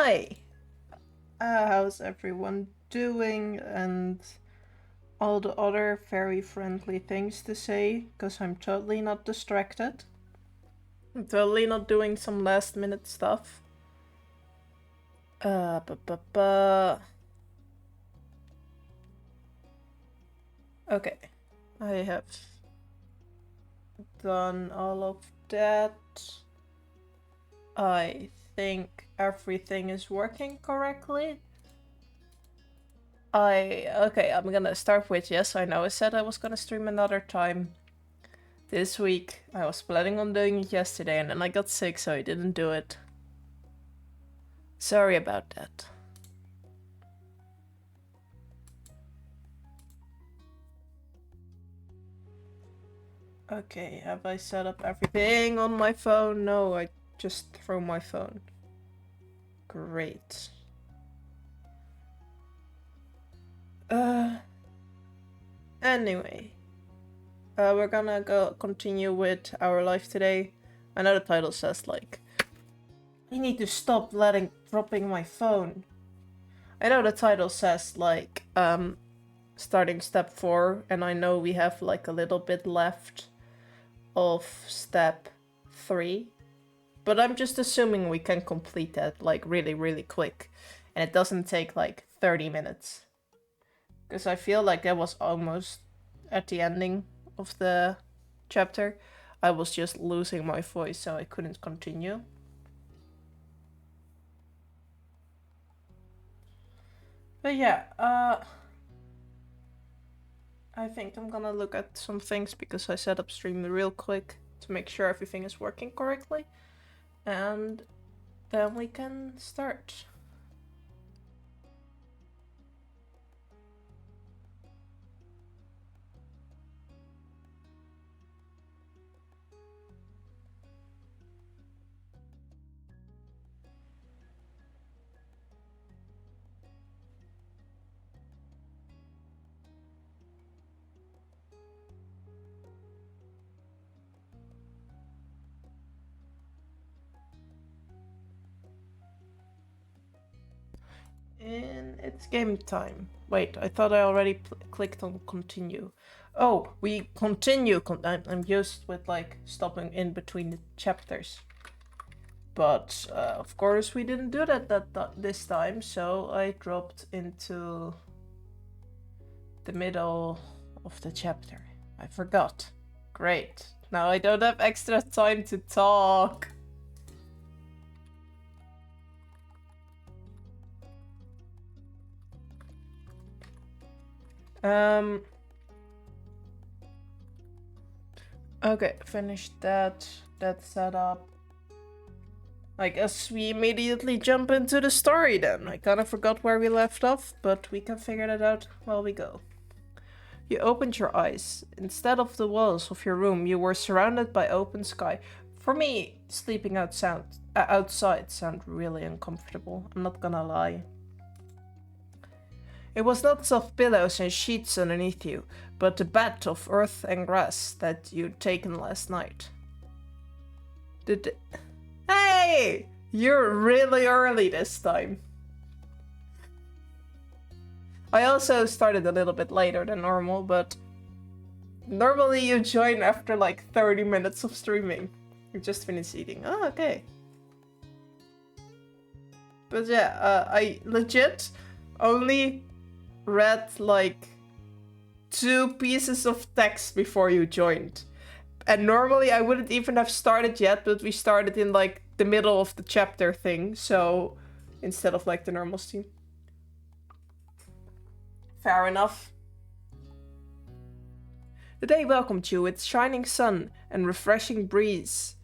Hi! How's everyone doing? And all the other very friendly things to say, because I'm totally not distracted. I'm totally not doing some last minute stuff. Okay, I have done all of that. I think everything is working correctly. Okay, I'm gonna start with, yes, I know I said I was gonna stream another time this week. I was planning on doing it yesterday and then I got sick, so I didn't do it. Sorry about that. Okay, have I set up everything on my phone? No, I just threw my phone. Great. Anyway. We're gonna continue with our life today. I know the title says, like, I need to stop dropping my phone. I know the title says, like, starting step 4, and I know we have, like, a little bit left of step 3. But I'm just assuming we can complete that, like, really, really quick. And it doesn't take, like, 30 minutes. Because I feel like that was almost at the ending of the chapter. I was just losing my voice, so I couldn't continue. But yeah, I think I'm gonna look at some things because I set up stream real quick to make sure everything is working correctly. And then we can start. And it's game time. Wait, I thought I already clicked on continue. Oh, we continue. I'm used with, like, stopping in between the chapters. But, of course, we didn't do that this time, so I dropped into the middle of the chapter. I forgot. Great. Now I don't have extra time to talk. Okay, finished that. That's set up. I guess we immediately jump into the story then. I kind of forgot where we left off, but we can figure that out while we go. You opened your eyes. Instead of the walls of your room, you were surrounded by open sky. For me, sleeping outside sounded really uncomfortable, I'm not gonna lie. It was not soft pillows and sheets underneath you, but the bed of earth and grass that you'd taken last night. Hey! You're really early this time. I also started a little bit later than normal, but normally you join after like 30 minutes of streaming. You just finished eating. Oh, okay. But yeah, I legit only read like 2 pieces of text before you joined. And normally I wouldn't even have started yet, but we started in like the middle of the chapter thing, so instead of like the normal stream. Fair enough. The day welcomed you with shining sun and refreshing breeze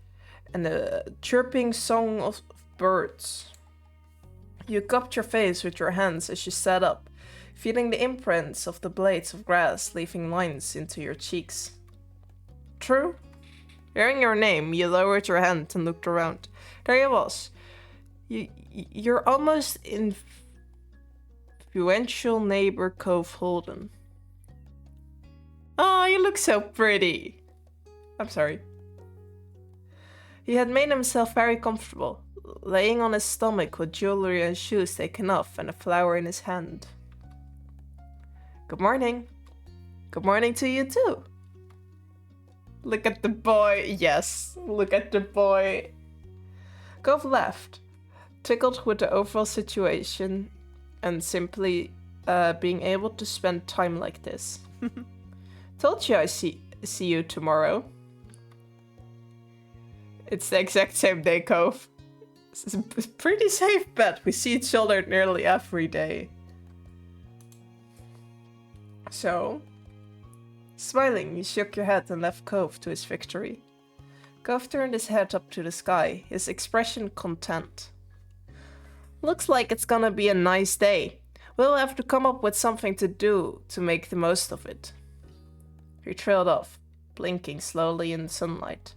and the chirping song of birds. You cupped your face with your hands as you sat up, feeling the imprints of the blades of grass leaving lines into your cheeks. True? Hearing your name, you lowered your hand and looked around. There you was. You're almost influential neighbor Cove Holden. Oh, you look so pretty. I'm sorry. He had made himself very comfortable, laying on his stomach with jewelry and shoes taken off and a flower in his hand. Good morning. Good morning to you too. Look at the boy. Yes, look at the boy. Gove laughed, tickled with the overall situation and simply being able to spend time like this. Told you I see you tomorrow. It's the exact same day, Gove. It's a pretty safe bet. We see each other nearly every day. So, smiling, you shook your head and left Gove to his victory. Gove turned his head up to the sky, his expression content. Looks like it's gonna be a nice day. We'll have to come up with something to do to make the most of it. He trailed off, blinking slowly in the sunlight.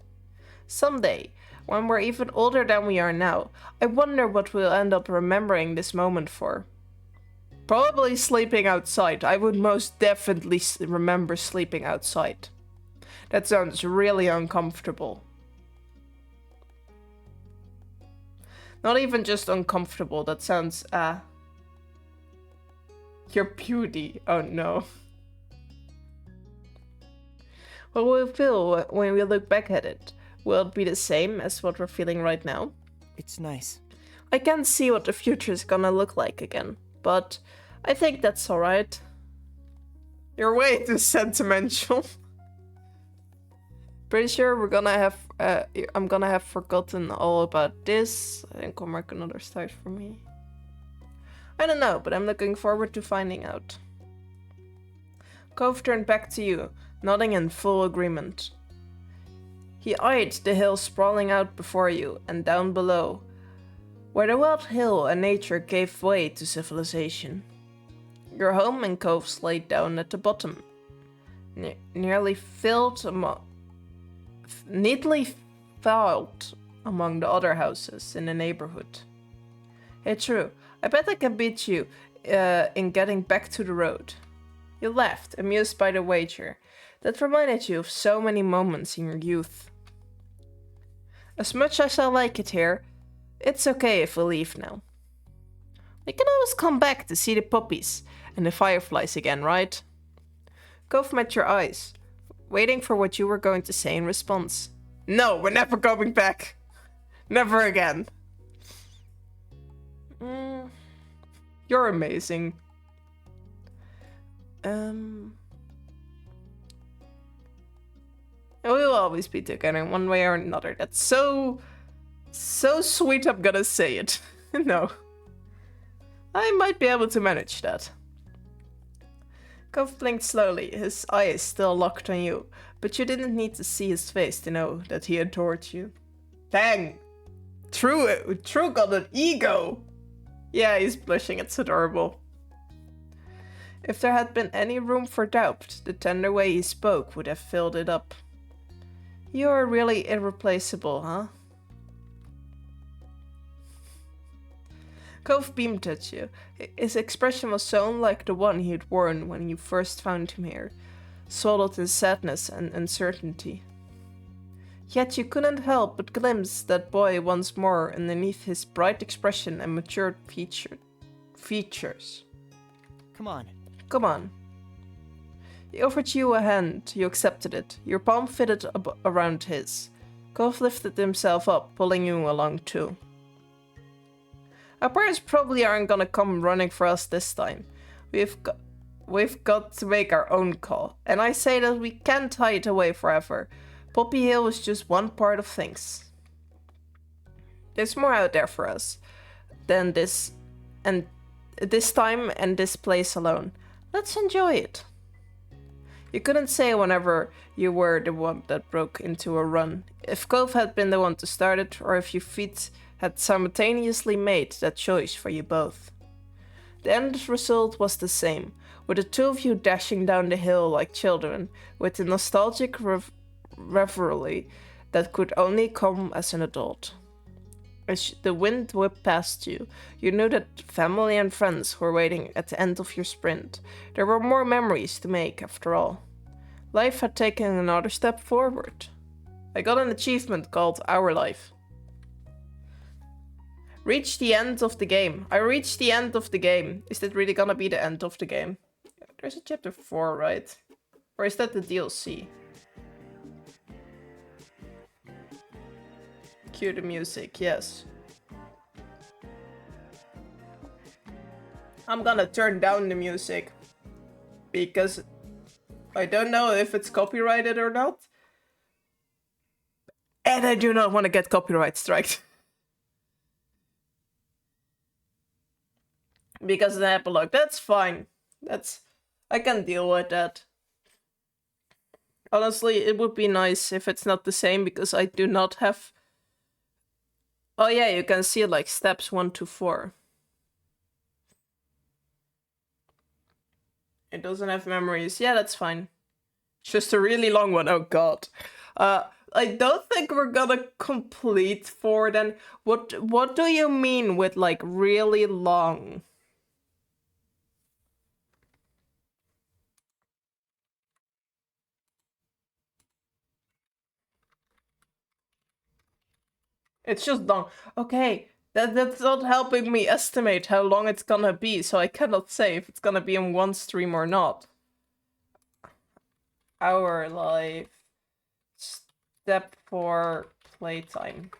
Someday, when we're even older than we are now, I wonder what we'll end up remembering this moment for. Probably sleeping outside. I would most definitely remember sleeping outside. That sounds really uncomfortable. Not even just uncomfortable, that sounds, your beauty. Oh no. What will we feel when we look back at it? Will it be the same as what we're feeling right now? It's nice. I can't see what the future is gonna look like again, but I think that's alright. You're way too sentimental. Pretty sure we're gonna have, I'm gonna have forgotten all about this. I think I'll mark another start for me. I don't know, but I'm looking forward to finding out. Gove turned back to you, nodding in full agreement. He eyed the hill sprawling out before you and down below, where the wild hill and nature gave way to civilization. Your home and coves laid down at the bottom, nearly neatly filed among the other houses in the neighborhood. Hey, true, I bet I can beat you in getting back to the road. You laughed, amused by the wager. That reminded you of so many moments in your youth. As much as I like it here, it's okay if we leave now. We can always come back to see the puppies and the fireflies again, right? Gove met your eyes, waiting for what you were going to say in response. No, we're never going back. Never again. You're amazing. We'll always be together in one way or another. That's so sweet, I'm gonna say it. No. I might be able to manage that. Gove blinked slowly, his eyes still locked on you, but you didn't need to see his face to know that he adored you. Dang! True got an ego! Yeah, he's blushing, it's adorable. If there had been any room for doubt, the tender way he spoke would have filled it up. You're really irreplaceable, huh? Gove beamed at you. His expression was so unlike the one he had worn when you first found him here, swaddled in sadness and uncertainty. Yet you couldn't help but glimpse that boy once more underneath his bright expression and matured features. Come on. Come on. He offered you a hand. You accepted it. Your palm fitted around his. Gove lifted himself up, pulling you along too. Our parents probably aren't gonna come running for us this time. We've got to make our own call. And I say that we can't hide away forever. Poppy Hill is just one part of things. There's more out there for us than this time and this place alone. Let's enjoy it. You couldn't say whenever you were the one that broke into a run, if Gove had been the one to start it, or if your feet had simultaneously made that choice for you both. The end result was the same, with the two of you dashing down the hill like children, with the nostalgic revelry that could only come as an adult. As the wind whipped past you, you knew that family and friends were waiting at the end of your sprint. There were more memories to make, after all. Life had taken another step forward. I got an achievement called Our Life. Reach the end of the game. I reached the end of the game. Is that really gonna be the end of the game? There's a chapter 4, right? Or is that the DLC? Cue the music, yes. I'm gonna turn down the music. Because I don't know if it's copyrighted or not. And I do not want to get copyright striked. Because of the epilogue, that's fine. I can deal with that. Honestly, it would be nice if it's not the same, because I do not have... Oh yeah, you can see like steps 1 to 4. It doesn't have memories. Yeah, that's fine. It's just a really long one. Oh god. I don't think we're gonna complete 4 then. What do you mean with like really long? It's just long. Okay, that's not helping me estimate how long it's gonna be, so I cannot say if it's gonna be in one stream or not. Our life. Step 4 playtime.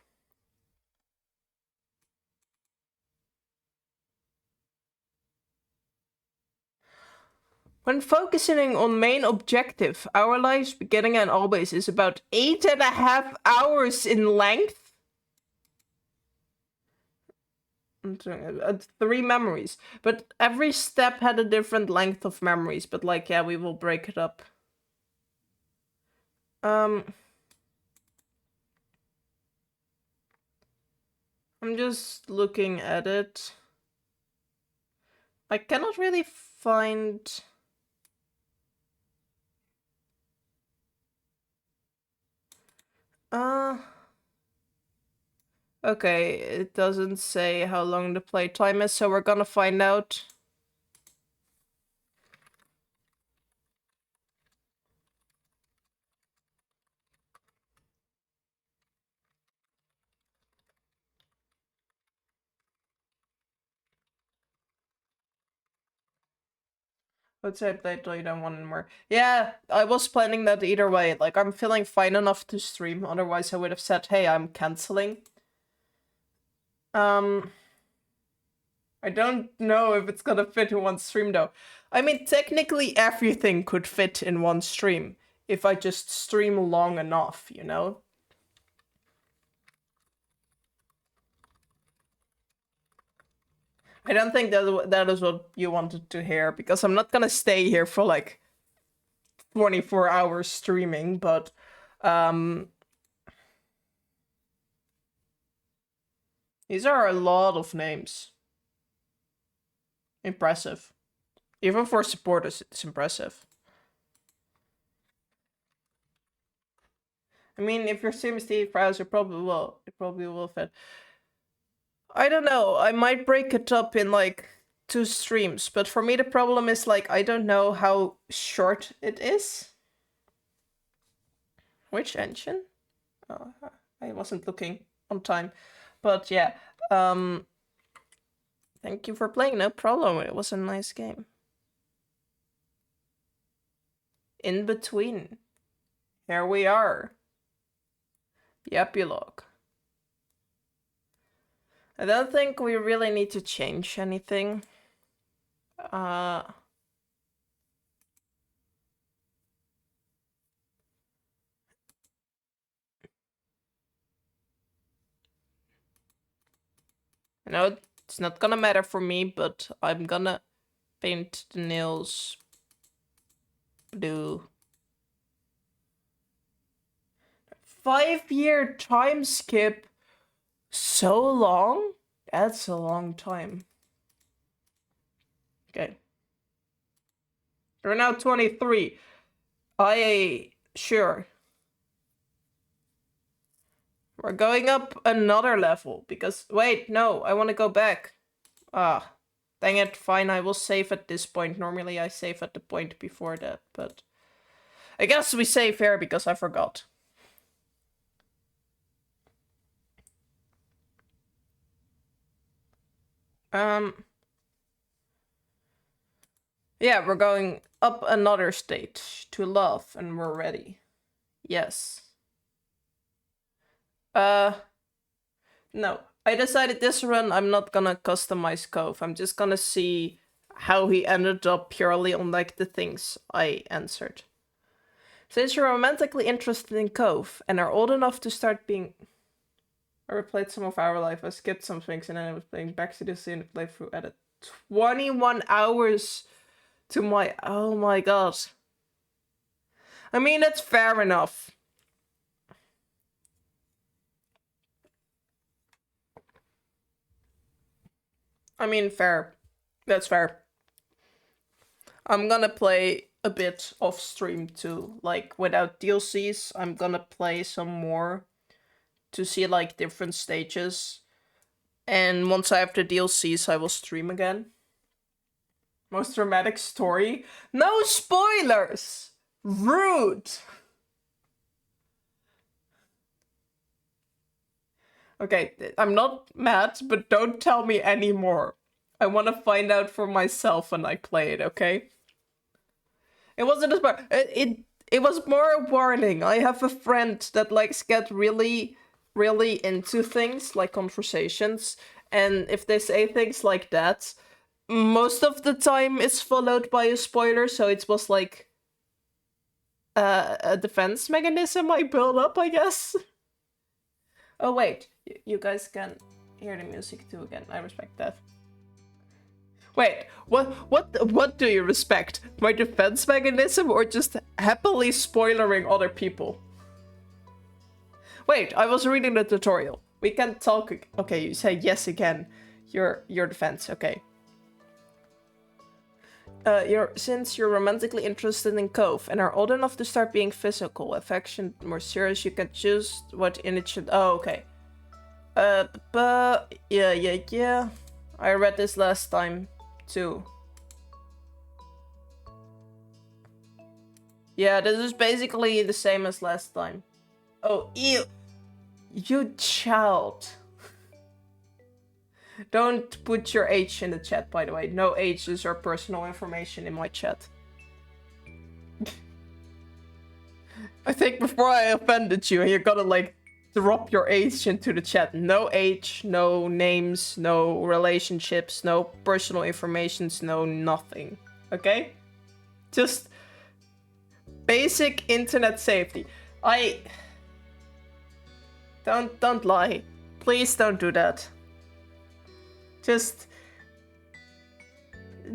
When focusing on main objective, our lives beginning and always is about 8.5 hours in length. 3 memories, but every step had a different length of memories, but like, yeah, we will break it up. I'm just looking at it. I cannot really find... Okay, it doesn't say how long the playtime is, so we're gonna find out. Let's say I played till you don't want anymore. Yeah, I was planning that either way. Like, I'm feeling fine enough to stream, otherwise I would have said, hey, I'm canceling. I don't know if it's gonna fit in one stream though. I mean, technically everything could fit in one stream if I just stream long enough, you know? I don't think that is what you wanted to hear, because I'm not gonna stay here for like 24 hours streaming, but these are a lot of names. Impressive. Even for supporters, it's impressive. I mean, if your stream is Steve browser, it probably will fit. I don't know, I might break it up in like 2 streams, but for me the problem is like, I don't know how short it is. Which engine? Oh, I wasn't looking on time, but yeah, thank you for playing, no problem, it was a nice game. In between. Here we are. The epilogue. I don't think we really need to change anything. I know it's not gonna matter for me, but I'm gonna paint the nails blue. 5-year time skip? So long? That's a long time. Okay. We're now 23. Sure. We're going up another level, because... Wait, no, I want to go back. Ah, dang it, fine, I will save at this point. Normally I save at the point before that, but... I guess we save here because I forgot. Yeah, we're going up another stage to love, and we're ready. Yes. No. I decided this run I'm not gonna customize Cove. I'm just gonna see how he ended up purely on like the things I answered. Since you're romantically interested in Cove and are old enough to start being... I replayed some of Our Life, I skipped some things, and then I was playing back to the scene playthrough, added 21 hours to my... Oh my god. I mean, that's fair enough. I mean, fair. That's fair. I'm gonna play a bit off stream too, like without DLCs. I'm gonna play some more to see like different stages, and once I have the DLCs I will stream again. Most dramatic story? No spoilers! Rude! Okay, I'm not mad, but don't tell me anymore. I want to find out for myself when I play it, okay? It wasn't as bad. It was more a warning. I have a friend that likes get really into things like conversations, and if they say things like that, most of the time it's followed by a spoiler, so it was like a defense mechanism I built up, I guess. Oh wait, you guys can hear the music too again. I respect that. Wait, what do you respect? My defense mechanism or just happily spoilering other people? Wait, I was reading the tutorial. We can talk. Okay, you say yes again. Your defense, okay. Since you're romantically interested in Cove and are old enough to start being physical, affection more serious, you can choose what initiate. Oh, okay. But yeah. I read this last time too. Yeah, this is basically the same as last time. Oh, ew. You child. Don't put your age in the chat, by the way. No ages or personal information in my chat. I think before I offended you, you're gonna like drop your age into the chat. No age, no names, no relationships, no personal informations, no nothing. Okay? Just basic internet safety. Don't lie. Please don't do that. Just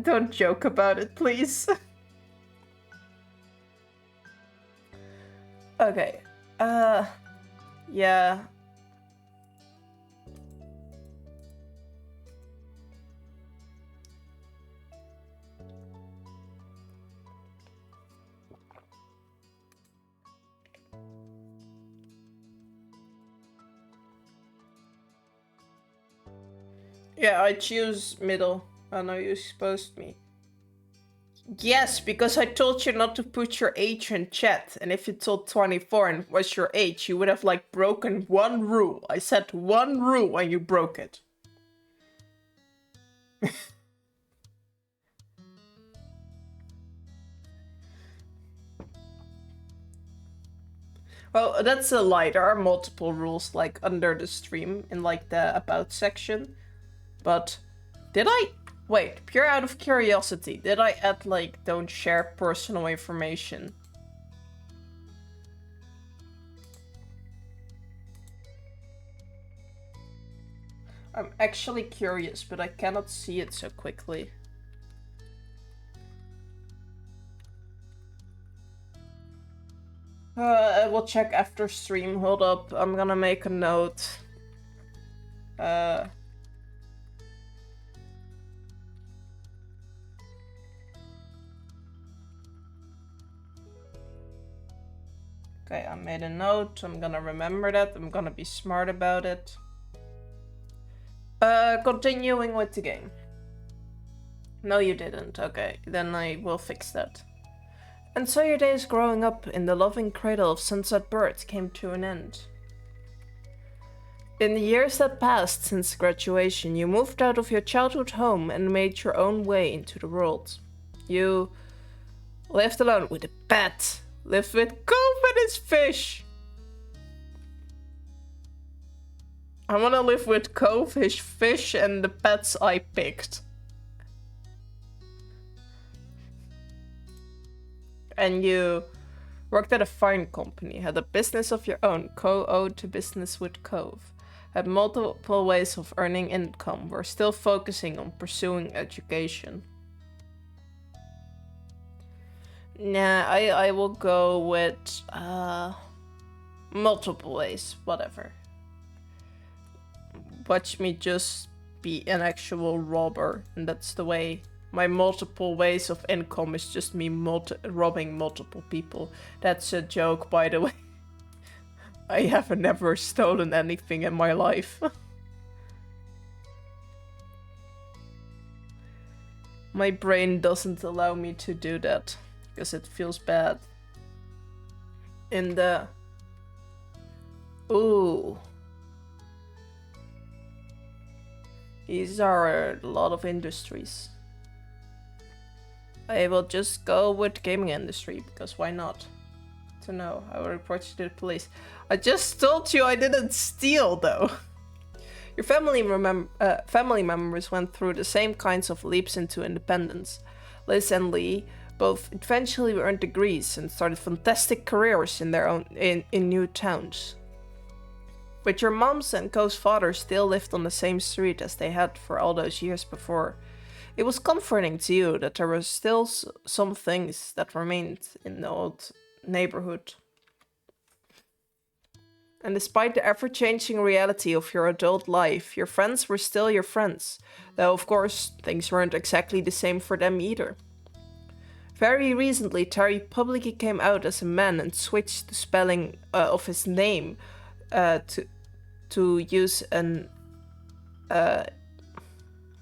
don't joke about it, please. Okay. Yeah. Yeah, I choose middle. I know you exposed me. Yes, because I told you not to put your age in chat, and if you told 24 and was your age, you would have like broken one rule. I said one rule and you broke it. Well, that's a lie. There are multiple rules like under the stream in like the about section. But did I... Wait, pure out of curiosity, did I add like don't share personal information? I'm actually curious, but I cannot see it so quickly. I will check after stream. Hold up, I'm gonna make a note. Okay, I made a note. I'm gonna remember that. I'm gonna be smart about it. Continuing with the game. No, you didn't. Okay, then I will fix that. And so your days growing up in the loving cradle of Sunset Bird came to an end. In the years that passed since graduation, you moved out of your childhood home and made your own way into the world. You lived alone with a pet, lived with Cove and his fish. I wanna live with Cove, his fish, and the pets I picked. And you worked at a fine company, had a business of your own, co-owned a business with Cove, had multiple ways of earning income, were still focusing on pursuing education. Nah, I will go with multiple ways, whatever. Watch me just be an actual robber, and that's the way. My multiple ways of income is just me robbing multiple people. That's a joke, by the way. I have never stolen anything in my life. My brain doesn't allow me to do that, because it feels bad. In the... Ooh. These are a lot of industries. I will just go with gaming industry, because why not? To know, I will report you to the police. I just told you I didn't steal, though. Your family members went through the same kinds of leaps into independence. Liz and Lee both eventually earned degrees and started fantastic careers in their own in new towns. But your mom's and Co's father still lived on the same street as they had for all those years before. It was comforting to you that there were still some things that remained in the old neighborhood. And despite the ever-changing reality of your adult life, your friends were still your friends, though of course things weren't exactly the same for them either. Very recently, Terry publicly came out as a man and switched the spelling of his name to use an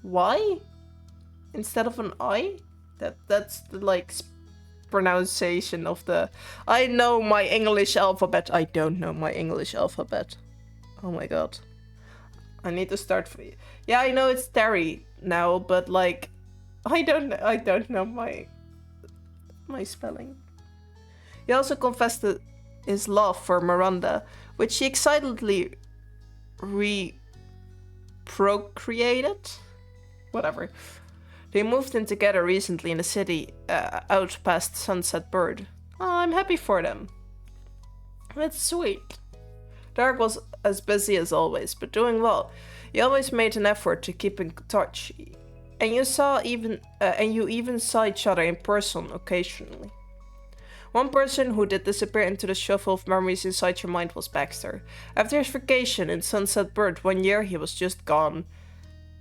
Y instead of an I. That's the like pronunciation of the... I know my English alphabet. I don't know my English alphabet. Oh my god. I need to start... Yeah, I know it's Terry now, but like... I don't know my spelling. He also confessed his love for Miranda, which he excitedly procreated? Whatever. They moved in together recently in the city, out past Sunset Bird. Oh, I'm happy for them. It's sweet. Derek was as busy as always, but doing well. He always made an effort to keep in touch, and you even saw each other in person occasionally. One person who did disappear into the shuffle of memories inside your mind was Baxter. After his vacation in Sunset Bird 1 year, he was just gone.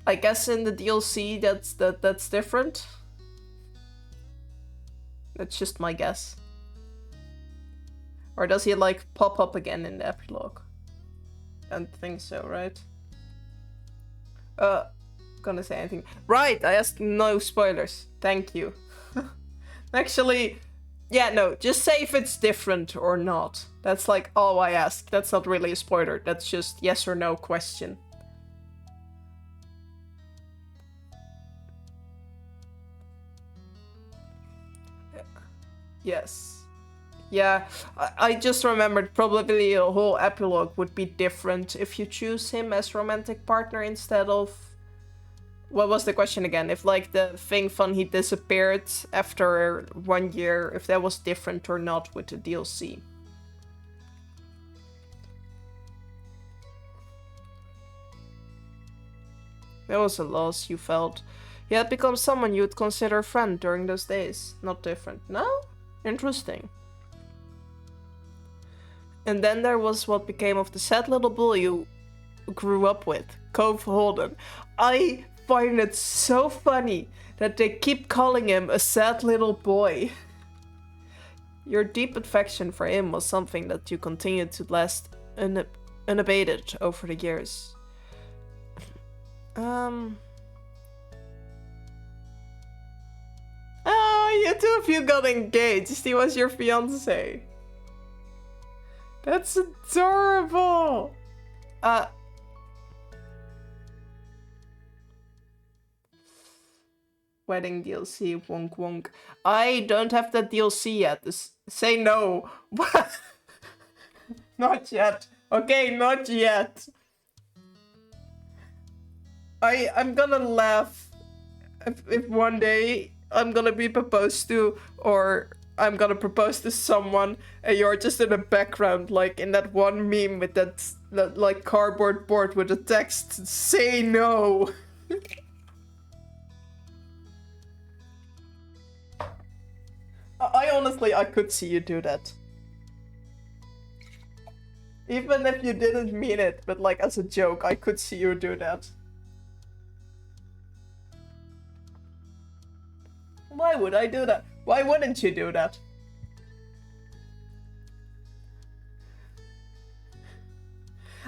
I guess in the DLC that's different. That's just my guess. Or does he like pop up again in the epilogue? I don't think so, right? Gonna say anything. Right, I asked no spoilers. Thank you. Actually, yeah, no, just say if it's different or not. That's like all I ask. That's not really a spoiler. That's just yes or no question. Yes. Yeah, I just remembered probably the whole epilogue would be different if you choose him as romantic partner instead of... What was the question again? If like the thing fun he disappeared after 1 year, if that was different or not with the DLC. That was a loss you felt. He had become someone you'd consider a friend during those days. Not different. No? Interesting. And then there was what became of the sad little boy you grew up with, Cove Holden. I find it so funny that they keep calling him a sad little boy. Your deep affection for him was something that you continued to last unabated over the years. Oh, you two of you got engaged. He was your fiance. That's adorable. wedding DLC, wonk wonk. I don't have that DLC yet. Say no. Not yet. Okay, not yet. I'm gonna laugh if one day I'm gonna be proposed to, or I'm gonna propose to someone and you're just in the background, like in that one meme with that like cardboard board with the text, say no. I honestly, I could see you do that. Even if you didn't mean it, but like as a joke, I could see you do that. Why would I do that? Why wouldn't you do that?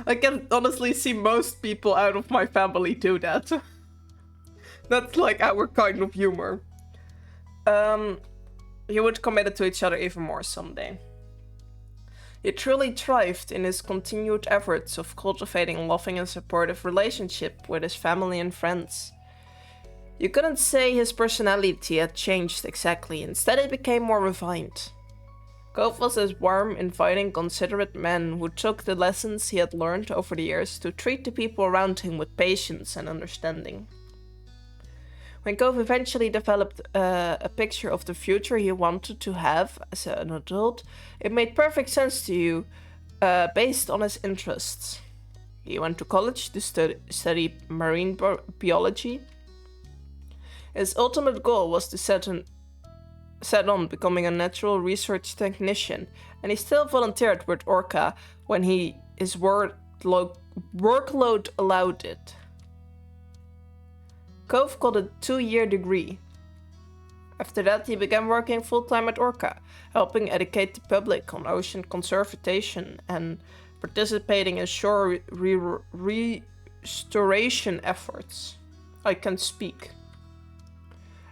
I can honestly see most people out of my family do that. That's like our kind of humor. You would commit to each other even more someday. He truly thrived in his continued efforts of cultivating a loving and supportive relationship with his family and friends. You couldn't say his personality had changed exactly, instead it became more refined. Cove was this warm, inviting, considerate man who took the lessons he had learned over the years to treat the people around him with patience and understanding. When Cove eventually developed a picture of the future he wanted to have as an adult, it made perfect sense to you based on his interests. He went to college to study marine biology. His ultimate goal was to set on becoming a natural research technician, and he still volunteered with Orca when his workload allowed it. Cove got a 2-year degree. After that, he began working full-time at Orca, helping educate the public on ocean conservation and participating in shore restoration efforts. I can speak.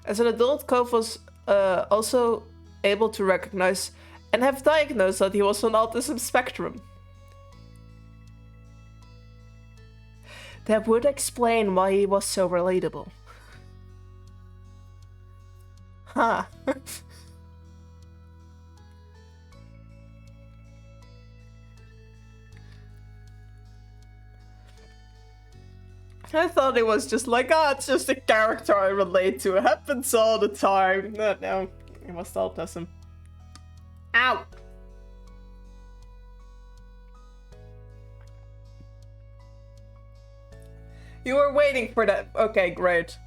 As an adult, Cove was also able to recognize and have diagnosed that he was on autism spectrum. That would explain why he was so relatable. Huh. I thought it was just like, it's just a character I relate to. It happens all the time. No, it was autism. Ow! You were waiting for that. Okay, great.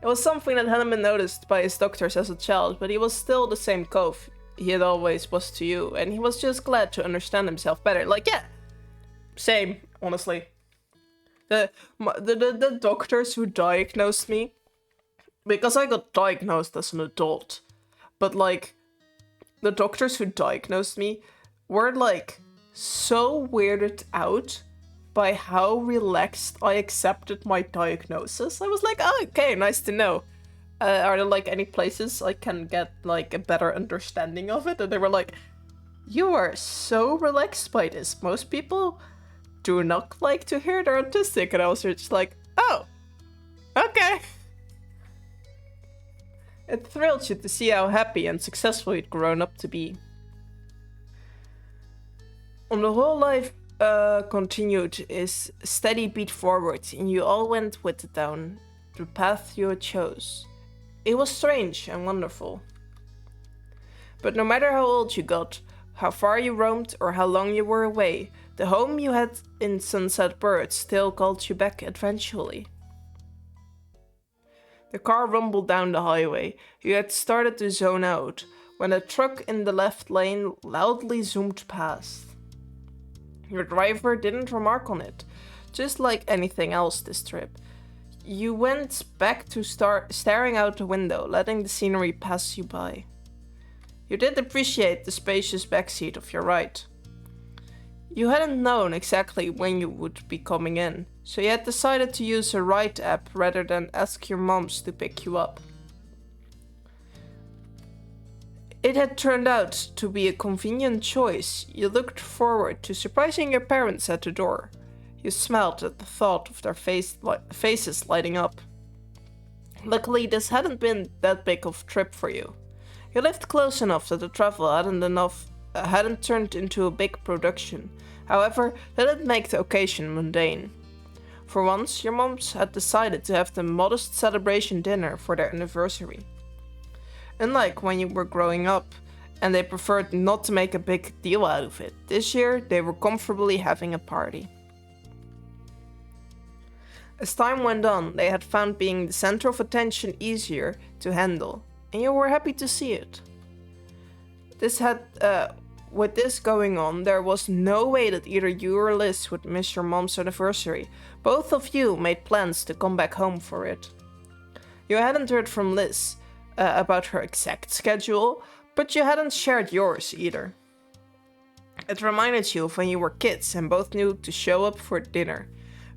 It was something that hadn't been noticed by his doctors as a child, but he was still the same Cove he had always was to you, and he was just glad to understand himself better. Like, yeah, same, honestly. The doctors who diagnosed me, because I got diagnosed as an adult, but like, the doctors who diagnosed me were like so weirded out by how relaxed I accepted my diagnosis. I was like, oh, okay, nice to know. Are there like any places I can get like a better understanding of it? And they were like, you are so relaxed by this. Most people do not like to hear they're autistic. And I was just like, oh, okay. It thrilled you to see how happy and successful you'd grown up to be. On the whole life continued is steady beat forward, and you all went with it down the path you chose. It was strange and wonderful. But no matter how old you got, how far you roamed, or how long you were away, the home you had in Sunset Bird still called you back eventually. The car rumbled down the highway. You had started to zone out when a truck in the left lane loudly zoomed past. Your driver didn't remark on it, just like anything else this trip. You went back to staring out the window, letting the scenery pass you by. You did appreciate the spacious backseat of your ride. You hadn't known exactly when you would be coming in, so you had decided to use a ride app rather than ask your moms to pick you up. It had turned out to be a convenient choice. You looked forward to surprising your parents at the door. You smiled at the thought of their faces lighting up. Luckily, this hadn't been that big of a trip for you. You lived close enough that the travel hadn't turned into a big production. However, that didn't make the occasion mundane. For once, your moms had decided to have the modest celebration dinner for their anniversary. Unlike when you were growing up, and they preferred not to make a big deal out of it, this year they were comfortably having a party. As time went on, they had found being the center of attention easier to handle, and you were happy to see it. With this going on, there was no way that either you or Liz would miss your mom's anniversary. Both of you made plans to come back home for it. You hadn't heard from Liz about her exact schedule, but you hadn't shared yours either. It reminded you of when you were kids and both knew to show up for dinner,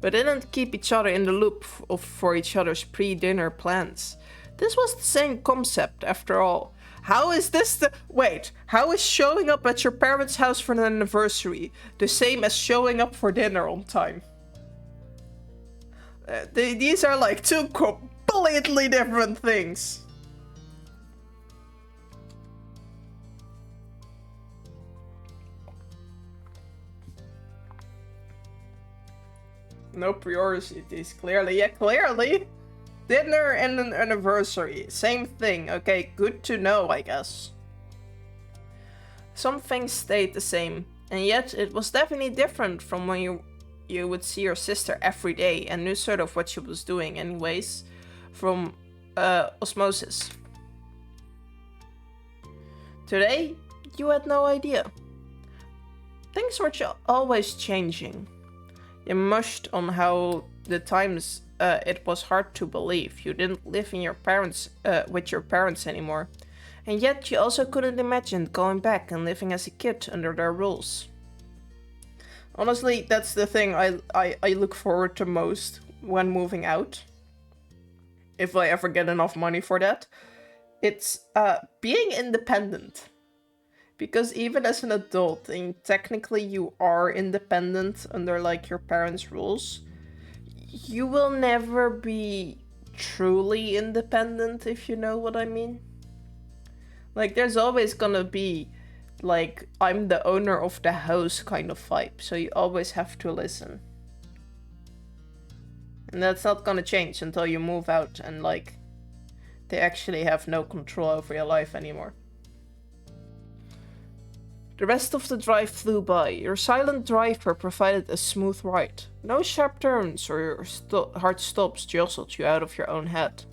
but didn't keep each other in the loop for each other's pre-dinner plans. This was the same concept after all. How is showing up at your parents' house for an anniversary the same as showing up for dinner on time? These are like two completely different things. No priorities, clearly. Yeah, clearly. Dinner and an anniversary. Same thing. Okay, good to know, I guess. Some things stayed the same, and yet it was definitely different from when you would see your sister every day and knew sort of what she was doing anyways, from osmosis. Today, you had no idea. Things were always changing. You mushed on how the times it was hard to believe you didn't live in with your parents anymore, and yet you also couldn't imagine going back and living as a kid under their rules. Honestly, that's the thing I look forward to most when moving out. If I ever get enough money for that. It's being independent. Because even as an adult, and technically you are independent under like your parents' rules, you will never be truly independent, if you know what I mean. Like, there's always gonna be like, I'm the owner of the house kind of vibe, so you always have to listen. And that's not gonna change until you move out and like, they actually have no control over your life anymore. The rest of the drive flew by. Your silent driver provided a smooth ride. No sharp turns or hard stops jostled you out of your own head.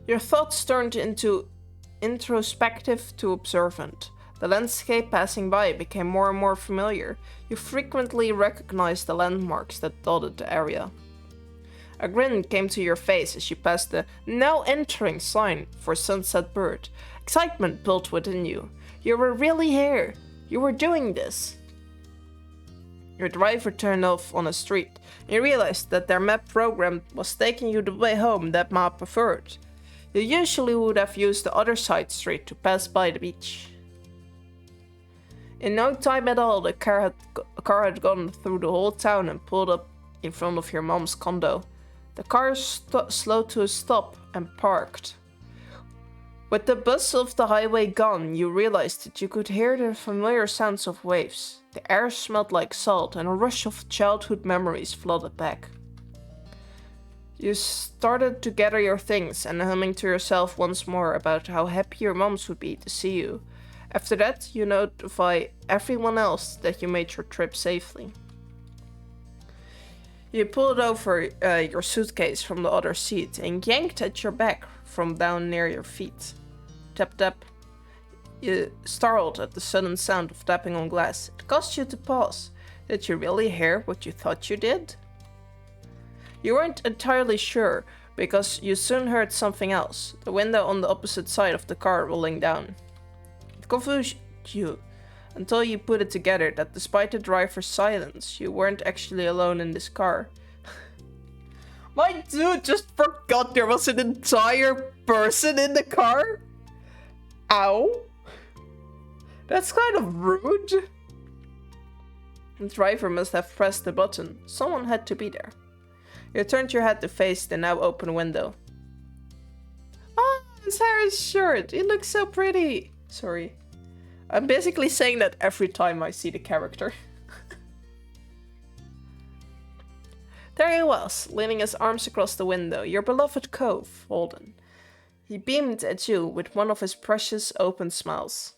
Your thoughts turned into introspective to observant. The landscape passing by became more and more familiar. You frequently recognized the landmarks that dotted the area. A grin came to your face as you passed the "Now Entering" sign for Sunset Bird. Excitement built within you. You were really here. You were doing this. Your driver turned off on a street. You realized that their map program was taking you the way home that map preferred. You usually would have used the other side street to pass by the beach. In no time at all, the car had gone through the whole town and pulled up in front of your mom's condo. The car slowed to a stop and parked. With the buzz of the highway gone, you realized that you could hear the familiar sounds of waves. The air smelled like salt, and a rush of childhood memories flooded back. You started to gather your things and humming to yourself once more about how happy your moms would be to see you. After that, you notify everyone else that you made your trip safely. You pulled over your suitcase from the other seat and yanked at your bag from down near your feet. Tap tap. You startled at the sudden sound of tapping on glass. It caused you to pause. Did you really hear what you thought you did? You weren't entirely sure, because you soon heard something else, the window on the opposite side of the car rolling down. It confused you, until you put it together that despite the driver's silence, you weren't actually alone in this car. My dude just forgot there was an entire person in the car? Ow. That's kind of rude. The driver must have pressed the button. Someone had to be there. You turned your head to face the now open window. Oh, his hair is short. It looks so pretty. Sorry. I'm basically saying that every time I see the character. There he was, leaning his arms across the window. Your beloved Cove, Holden. He beamed at you with one of his precious open smiles.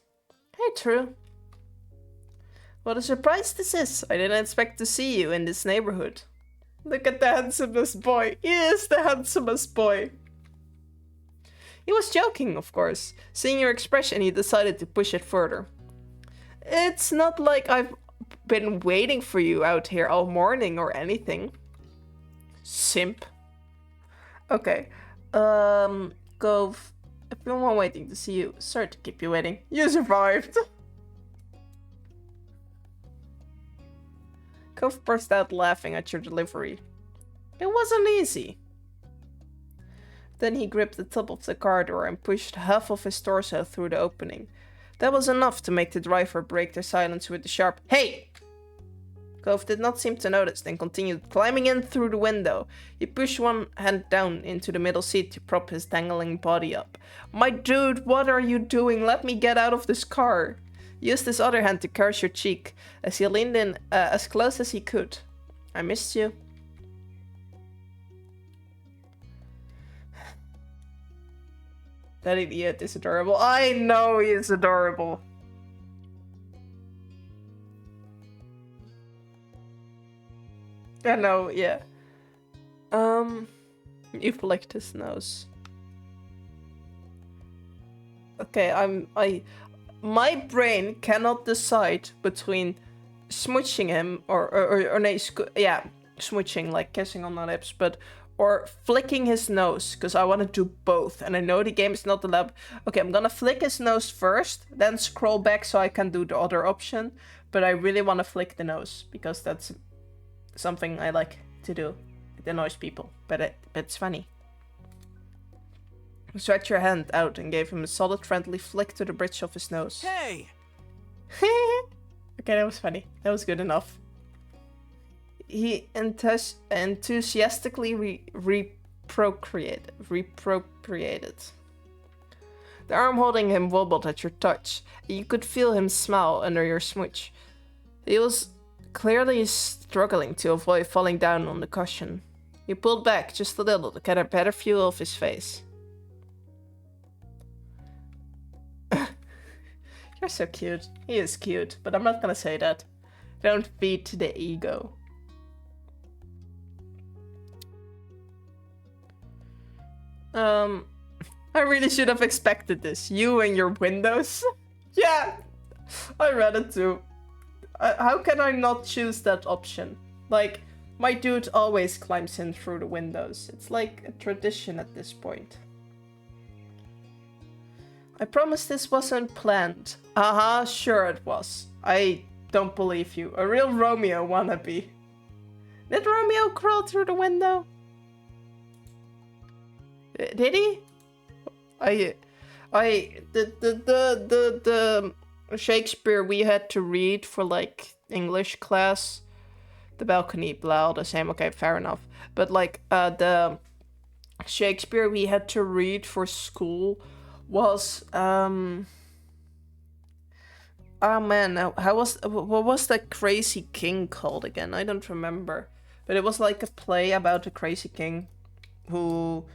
Hey, True. What a surprise this is. I didn't expect to see you in this neighborhood. Look at the handsomest boy. He is the handsomest boy. He was joking, of course. Seeing your expression, he decided to push it further. It's not like I've been waiting for you out here all morning or anything. Simp. Okay. Cove. Everyone waiting to see you. Sorry to keep you waiting. You survived. Cove burst out laughing at your delivery. It wasn't easy. Then he gripped the top of the car door and pushed half of his torso through the opening. That was enough to make the driver break their silence with a sharp, "Hey!" Cove did not seem to notice, then continued climbing in through the window. He pushed one hand down into the middle seat to prop his dangling body up. My dude, what are you doing? Let me get out of this car. He used his other hand to caress your cheek as he leaned in as close as he could. I missed you. That idiot is adorable. I know he is adorable. I know, yeah. You flicked his nose. Okay, my brain cannot decide between smooching him or smooching, like kissing on the lips, or flicking his nose, because I want to do both, and I know the game is not allowed. Okay, I'm gonna flick his nose first, then scroll back so I can do the other option, but I really want to flick the nose, because that's something I like to do. It annoys people, but it's funny. You stretched your hand out and gave him a solid friendly flick to the bridge of his nose. Hey! Okay, that was funny. That was good enough. He enthusiastically reappropriated. The arm holding him wobbled at your touch. You could feel him smile under your smooch. He was clearly struggling to avoid falling down on the cushion. You pulled back just a little to get a better view of his face. You're so cute. He is cute, but I'm not gonna say that. Don't feed to the ego. I really should have expected this. You and your windows. Yeah, I read it too. How can I not choose that option? Like, my dude always climbs in through the windows. It's like a tradition at this point. I promise this wasn't planned. Sure it was. I don't believe you. A real Romeo wannabe. Did Romeo crawl through the window? Did he? The Shakespeare we had to read for like English class, the balcony, blah, the same. Okay, fair enough. But like the Shakespeare we had to read for school was oh man, what was that crazy king called again? I don't remember. But it was like a play about a crazy king who,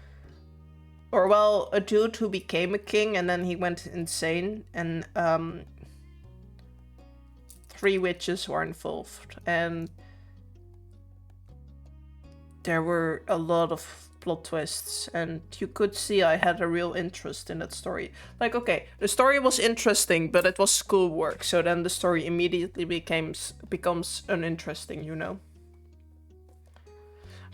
or well, a dude who became a king and then he went insane, and 3 witches were involved, and there were a lot of plot twists, and you could see I had a real interest in that story. Like, okay, the story was interesting, but it was schoolwork, so then the story immediately becomes uninteresting, you know?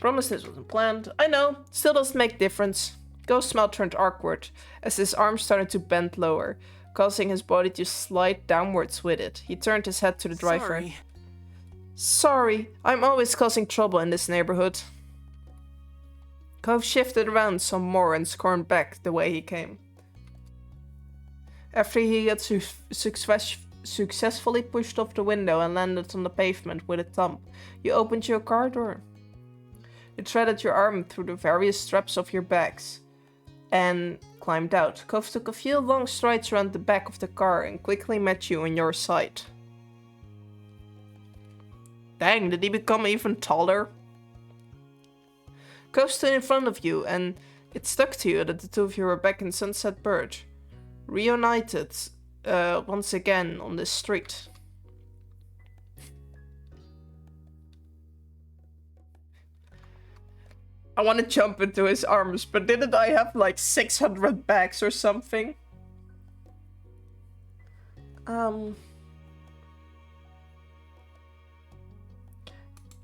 Promise this wasn't planned. I know, still doesn't make difference. Ghost's mouth turned awkward as his arm started to bend lower, causing his body to slide downwards with it. He turned his head to the driver. Sorry, I'm always causing trouble in this neighborhood. Cove shifted around some more and scorned back the way he came. After he had successfully pushed off the window and landed on the pavement with a thump, you opened your car door. You threaded your arm through the various straps of your bags and climbed out. Cove took a few long strides around the back of the car and quickly met you in your sight. Dang, did he become even taller? Cove stood in front of you, and it stuck to you that the two of you were back in Sunset Bird, reunited once again on this street. I want to jump into his arms, but didn't I have like 600 bags or something?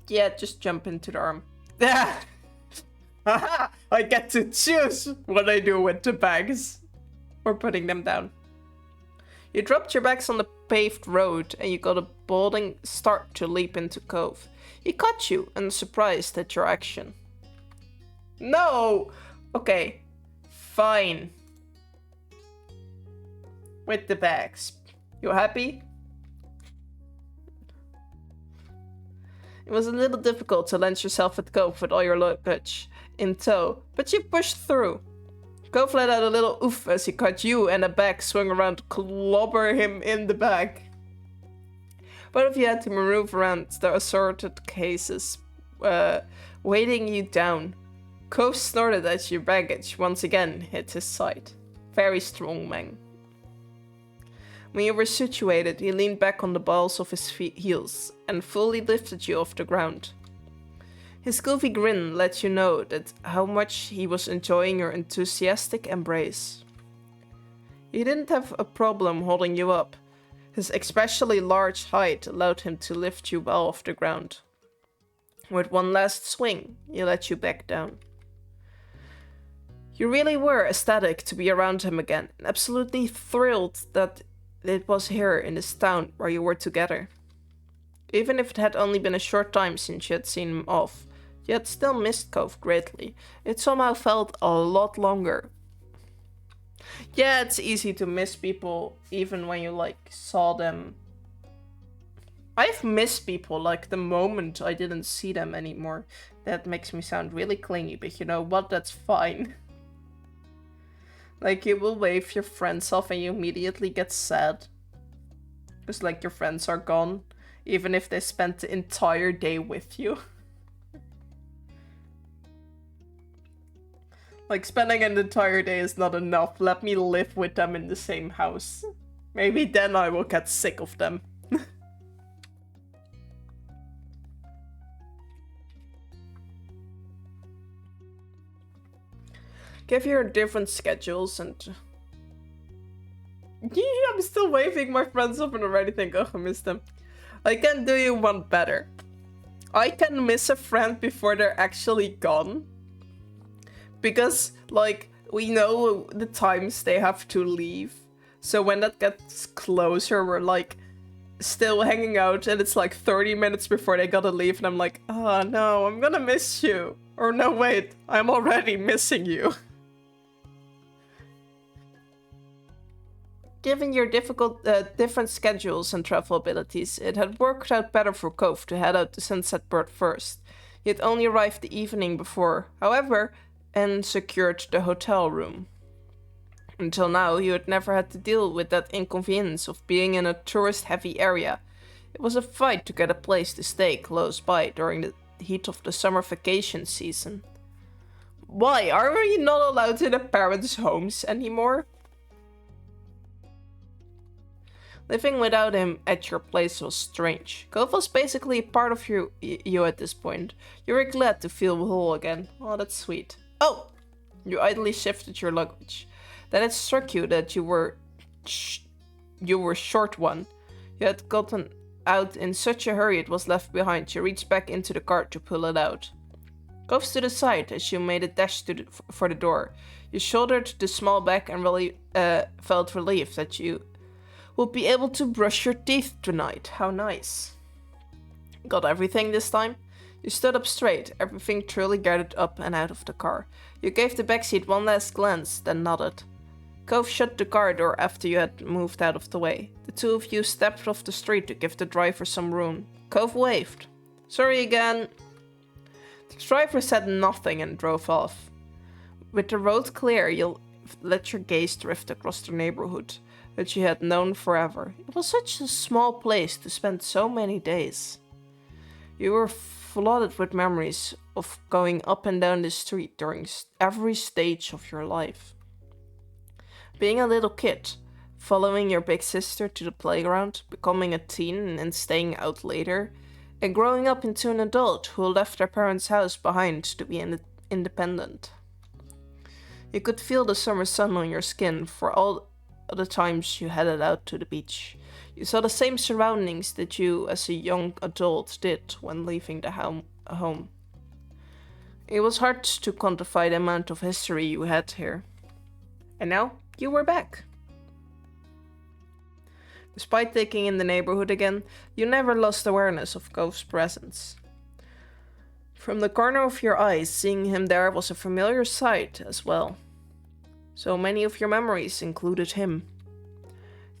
Yeah, just jump into the arm. Haha! I get to choose what I do with the bags. Or putting them down. You dropped your bags on the paved road and you got a bolding start to leap into Cove. He caught you and was surprised at your action. No! Okay. Fine. With the bags. You happy? It was a little difficult to launch yourself at Cove with all your luggage in tow, but you pushed through. Cove let out a little oof as he caught you and a bag swung around to clobber him in the back. Both of you had to maneuver around the assorted cases, weighting you down. Cove snorted as your baggage once again hit his side. Very strong man. When you were situated, he leaned back on the balls of his heels and fully lifted you off the ground. His goofy grin let you know that how much he was enjoying your enthusiastic embrace. He didn't have a problem holding you up. His especially large height allowed him to lift you well off the ground. With one last swing, he let you back down. You really were ecstatic to be around him again, and absolutely thrilled that it was here in this town where you were together. Even if it had only been a short time since you had seen him off, you had still missed Cove greatly. It somehow felt a lot longer. Yeah, it's easy to miss people even when you like saw them. I've missed people like the moment I didn't see them anymore. That makes me sound really clingy, but you know what? That's fine. Like, you will wave your friends off and you immediately get sad. Because, like, your friends are gone. Even if they spent the entire day with you. Like, spending an entire day is not enough. Let me live with them in the same house. Maybe then I will get sick of them. Give your different schedules and... Yeah, I'm still waving my friends up and already think, oh, I missed them. I can do you one better. I can miss a friend before they're actually gone. Because, like, we know the times they have to leave. So when that gets closer, we're, like, still hanging out and it's like 30 minutes before they gotta leave and I'm like, oh no, I'm gonna miss you. Or no, wait, I'm already missing you. Given your different schedules and travel abilities, it had worked out better for Cove to head out to Sunset Bird first. He had only arrived the evening before, however, and secured the hotel room. Until now, you had never had to deal with that inconvenience of being in a tourist-heavy area. It was a fight to get a place to stay close by during the heat of the summer vacation season. Why? Are we not allowed in the parents' homes anymore? Living without him at your place was strange. Cove was basically a part of you at this point. You were glad to feel whole again. Oh, that's sweet. Oh! You idly shifted your luggage. Then it struck you that you were short one. You had gotten out in such a hurry it was left behind. You reached back into the cart to pull it out. Cove stood aside as you made a dash for the door. You shouldered the small bag and really felt relieved that you would be able to brush your teeth tonight. How nice. Got everything this time? You stood up straight, everything truly gathered up and out of the car. You gave the backseat one last glance, then nodded. Cove shut the car door after you had moved out of the way. The two of you stepped off the street to give the driver some room. Cove waved. Sorry again. The driver said nothing and drove off. With the road clear, you let your gaze drift across the neighborhood that you had known forever. It was such a small place to spend so many days. You were flooded with memories of going up and down the street during every stage of your life. Being a little kid, following your big sister to the playground, becoming a teen and staying out later, and growing up into an adult who left their parents' house behind to be independent. You could feel the summer sun on your skin for all the times you headed out to the beach. You saw the same surroundings that you, as a young adult, did when leaving the home. It was hard to quantify the amount of history you had here. And now, you were back. Despite taking in the neighborhood again, you never lost awareness of Cove's presence. From the corner of your eyes, seeing him there was a familiar sight as well. So many of your memories included him.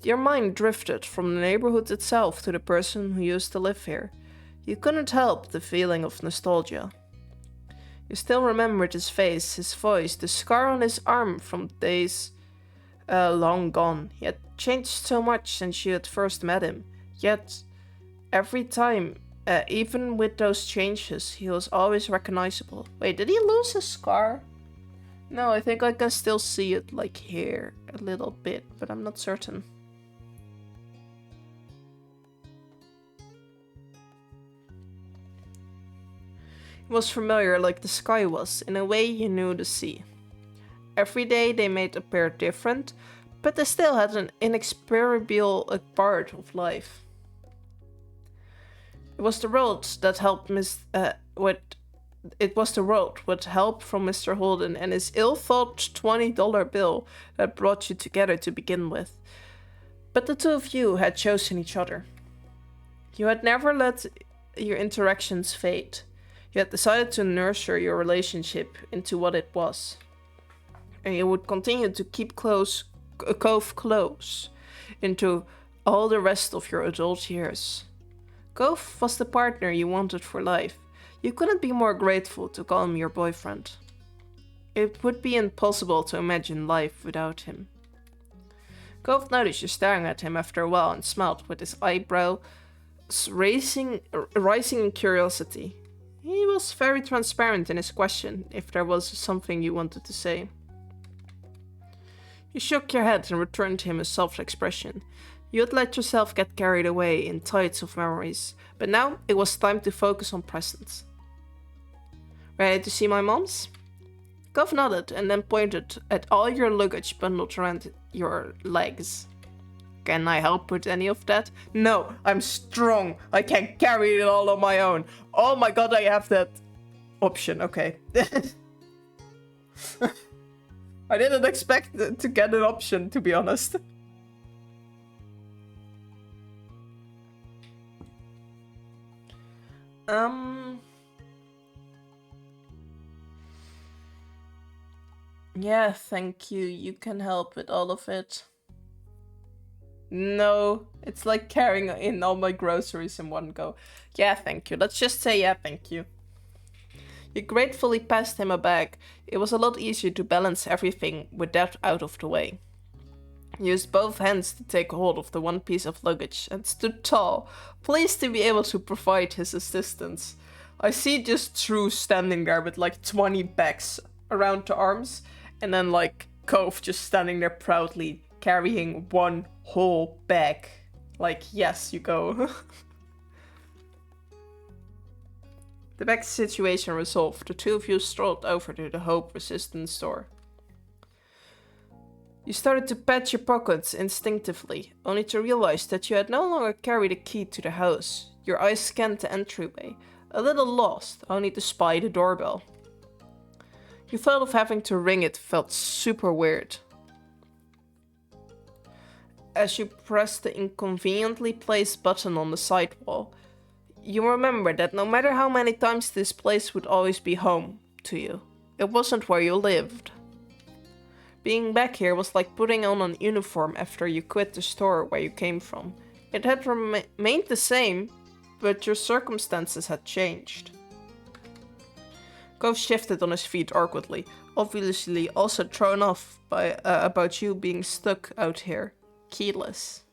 Your mind drifted from the neighborhood itself to the person who used to live here. You couldn't help the feeling of nostalgia. You still remembered his face, his voice, the scar on his arm from days long gone. He had changed so much since you had first met him. Yet, every time, even with those changes, he was always recognizable. Wait, did he lose his scar? No, I think I can still see it, like here, a little bit, but I'm not certain. It was familiar like the sky was, in a way you knew the sea. Every day they made appear different, but they still had an inexplicable part of life. It was the road that helped It was the road with help from Mr. Holden and his ill-thought $20 bill that brought you together to begin with. But the two of you had chosen each other. You had never let your interactions fade. You had decided to nurture your relationship into what it was. And you would continue to keep Cove close into all the rest of your adult years. Cove was the partner you wanted for life. You couldn't be more grateful to call him your boyfriend. It would be impossible to imagine life without him. Cove noticed you staring at him after a while and smiled with his eyebrows rising in curiosity. He was very transparent in his question if there was something you wanted to say. You shook your head and returned him a soft expression. You had let yourself get carried away in tides of memories, but now it was time to focus on present. Ready to see my mom's? Cove nodded and then pointed at all your luggage bundled around your legs. Can I help with any of that? No, I'm strong. I can carry it all on my own. Oh my god, I have that option. Okay. I didn't expect to get an option, to be honest. Yeah, thank you. You can help with all of it. No, it's like carrying in all my groceries in one go. Yeah, thank you. Let's just say yeah, thank you. You gratefully passed him a bag. It was a lot easier to balance everything with that out of the way. He used both hands to take hold of the one piece of luggage and stood tall, pleased to be able to provide his assistance. I see just Drew standing there with like 20 bags around the arms, and then like Cove just standing there proudly carrying one whole bag. Like, yes, you go. The bag situation resolved, the two of you strolled over to the Hope Resistance store. You started to pat your pockets instinctively, only to realize that you had no longer carried a key to the house. Your eyes scanned the entryway, a little lost, only to spy the doorbell. You thought of having to ring it felt super weird. As you pressed the inconveniently placed button on the side wall, you remembered that no matter how many times this place would always be home to you, it wasn't where you lived. Being back here was like putting on an uniform after you quit the store where you came from. It had remained the same, but your circumstances had changed. Gove shifted on his feet awkwardly, obviously also thrown off by about you being stuck out here, keyless.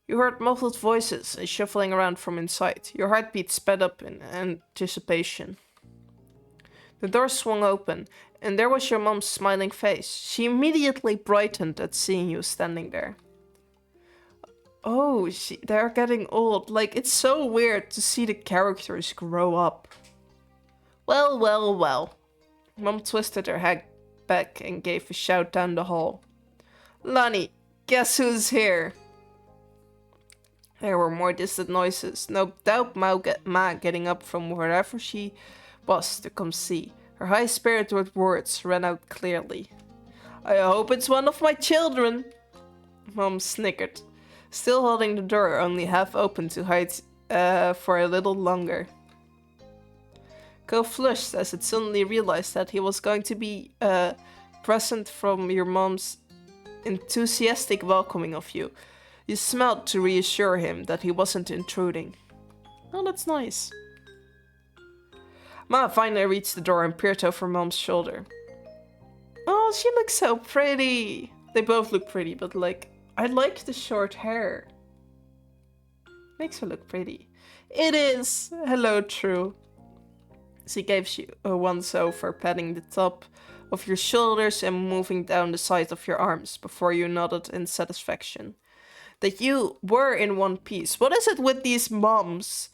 You heard muffled voices and shuffling around from inside. Your heartbeat sped up in anticipation. The door swung open, and there was your mom's smiling face. She immediately brightened at seeing you standing there. Oh, they're getting old. Like, it's so weird to see the characters grow up. Well, well, well. Mom twisted her head back and gave a shout down the hall. Lonnie, guess who's here? There were more distant noises. No doubt Ma getting up from wherever she was to come see. Her high-spirited words ran out clearly. I hope it's one of my children. Mom snickered, still holding the door only half open to hide for a little longer. Go flushed as it suddenly realized that he was going to be present from your mom's enthusiastic welcoming of you. You smiled to reassure him that he wasn't intruding. Oh, that's nice. Ma finally reached the door and peered over Mom's shoulder. Oh, she looks so pretty. They both look pretty, but like, I like the short hair. Makes her look pretty. It is. Hello, True. She gave you a once over, patting the top of your shoulders and moving down the sides of your arms before you nodded in satisfaction. That you were in one piece. What is it with these moms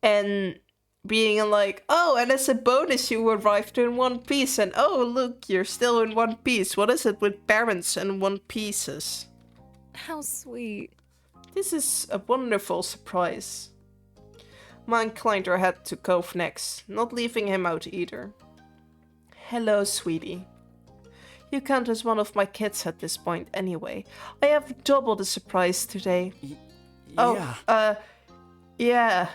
and being like, oh, and as a bonus you arrived in one piece, and oh, look, you're still in one piece. What is it with parents and one pieces? How sweet. This is a wonderful surprise. Ma inclined her head to Cove next, not leaving him out either. Hello, sweetie. You count as one of my kids at this point anyway. I have double the surprise today. Yeah. Yeah.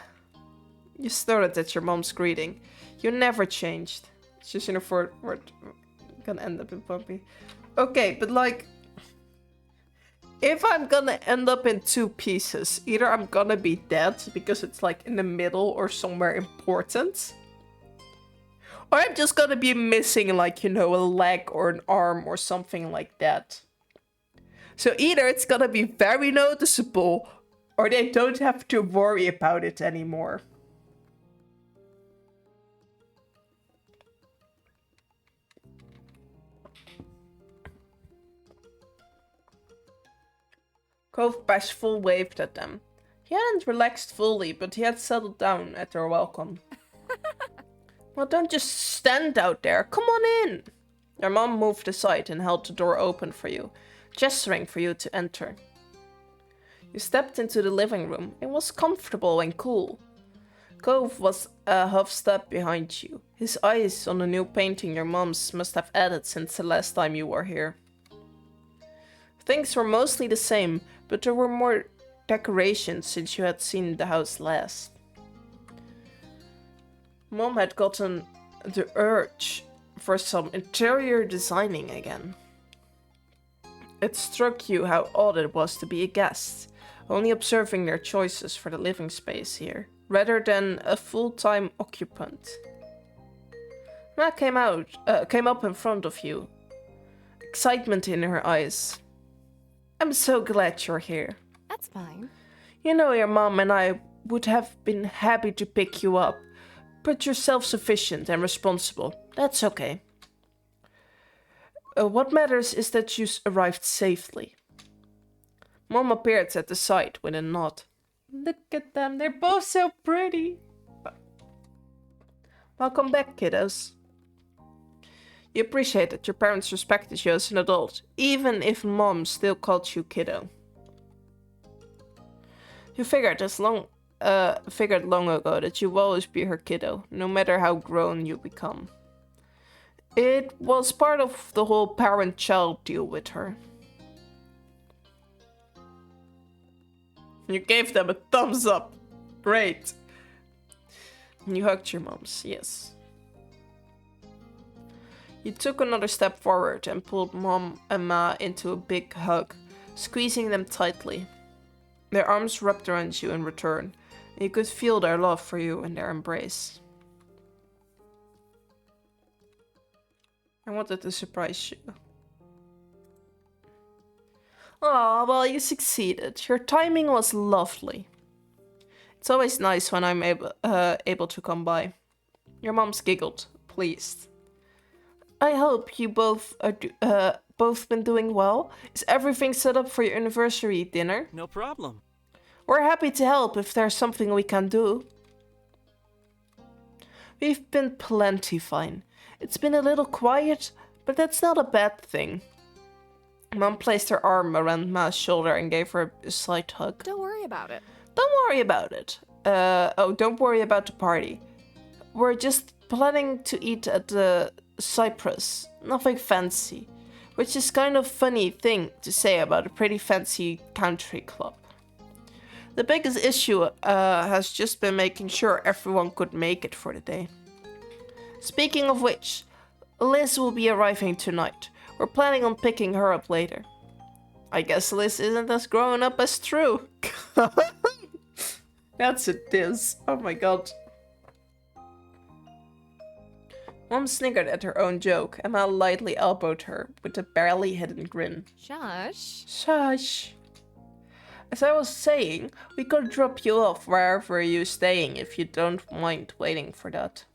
You snorted at your mom's greeting. You never changed. She's in a word. Gonna end up in Bumpy. Okay, but like, if I'm gonna end up in two pieces, either I'm gonna be dead because it's like in the middle or somewhere important, or I'm just gonna be missing, like, you know, a leg or an arm or something like that. So either it's gonna be very noticeable, or they don't have to worry about it anymore. Cove bashful waved at them. He hadn't relaxed fully, but he had settled down at their welcome. Well, don't just stand out there. Come on in. Your mom moved aside and held the door open for you, gesturing for you to enter. You stepped into the living room. It was comfortable and cool. Cove was a half step behind you, his eyes on the new painting your mom's must have added since the last time you were here. Things were mostly the same, but there were more decorations since you had seen the house last. Mom had gotten the urge for some interior designing again. It struck you how odd it was to be a guest, only observing their choices for the living space here, rather than a full-time occupant. Ma came up in front of you, excitement in her eyes. I'm so glad you're here. That's fine. You know, your mom and I would have been happy to pick you up, but you're self-sufficient and responsible. That's okay. What matters is that you arrived safely. Mom appeared at the side with a nod. Look at them, they're both so pretty. Welcome back, kiddos. You appreciate that your parents respected you as an adult, even if Mom still called you kiddo. You figured long ago that you will always be her kiddo, no matter how grown you become. It was part of the whole parent-child deal with her. You gave them a thumbs up. Great. You hugged your moms, yes. You took another step forward and pulled Mom and Ma into a big hug, squeezing them tightly. Their arms wrapped around you in return, and you could feel their love for you in their embrace. I wanted to surprise you. Oh, well, you succeeded. Your timing was lovely. It's always nice when I'm able to come by. Your mom's giggled, pleased. I hope you both are both been doing well. Is everything set up for your anniversary dinner? No problem. We're happy to help if there's something we can do. We've been plenty fine. It's been a little quiet, but that's not a bad thing. Mom placed her arm around Ma's shoulder and gave her a slight hug. Don't worry about it. Don't worry about it. Don't worry about the party. We're just planning to eat at the Cypress. Nothing fancy. Which is kind of funny thing to say about a pretty fancy country club. The biggest issue has just been making sure everyone could make it for the day. Speaking of which, Liz will be arriving tonight. We're planning on picking her up later. I guess Liz isn't as grown up as True. That's a diss. Oh my god. Mom sniggered at her own joke, and Mal lightly elbowed her with a barely hidden grin. Shush. Shush. As I was saying, we could drop you off wherever you're staying if you don't mind waiting for that.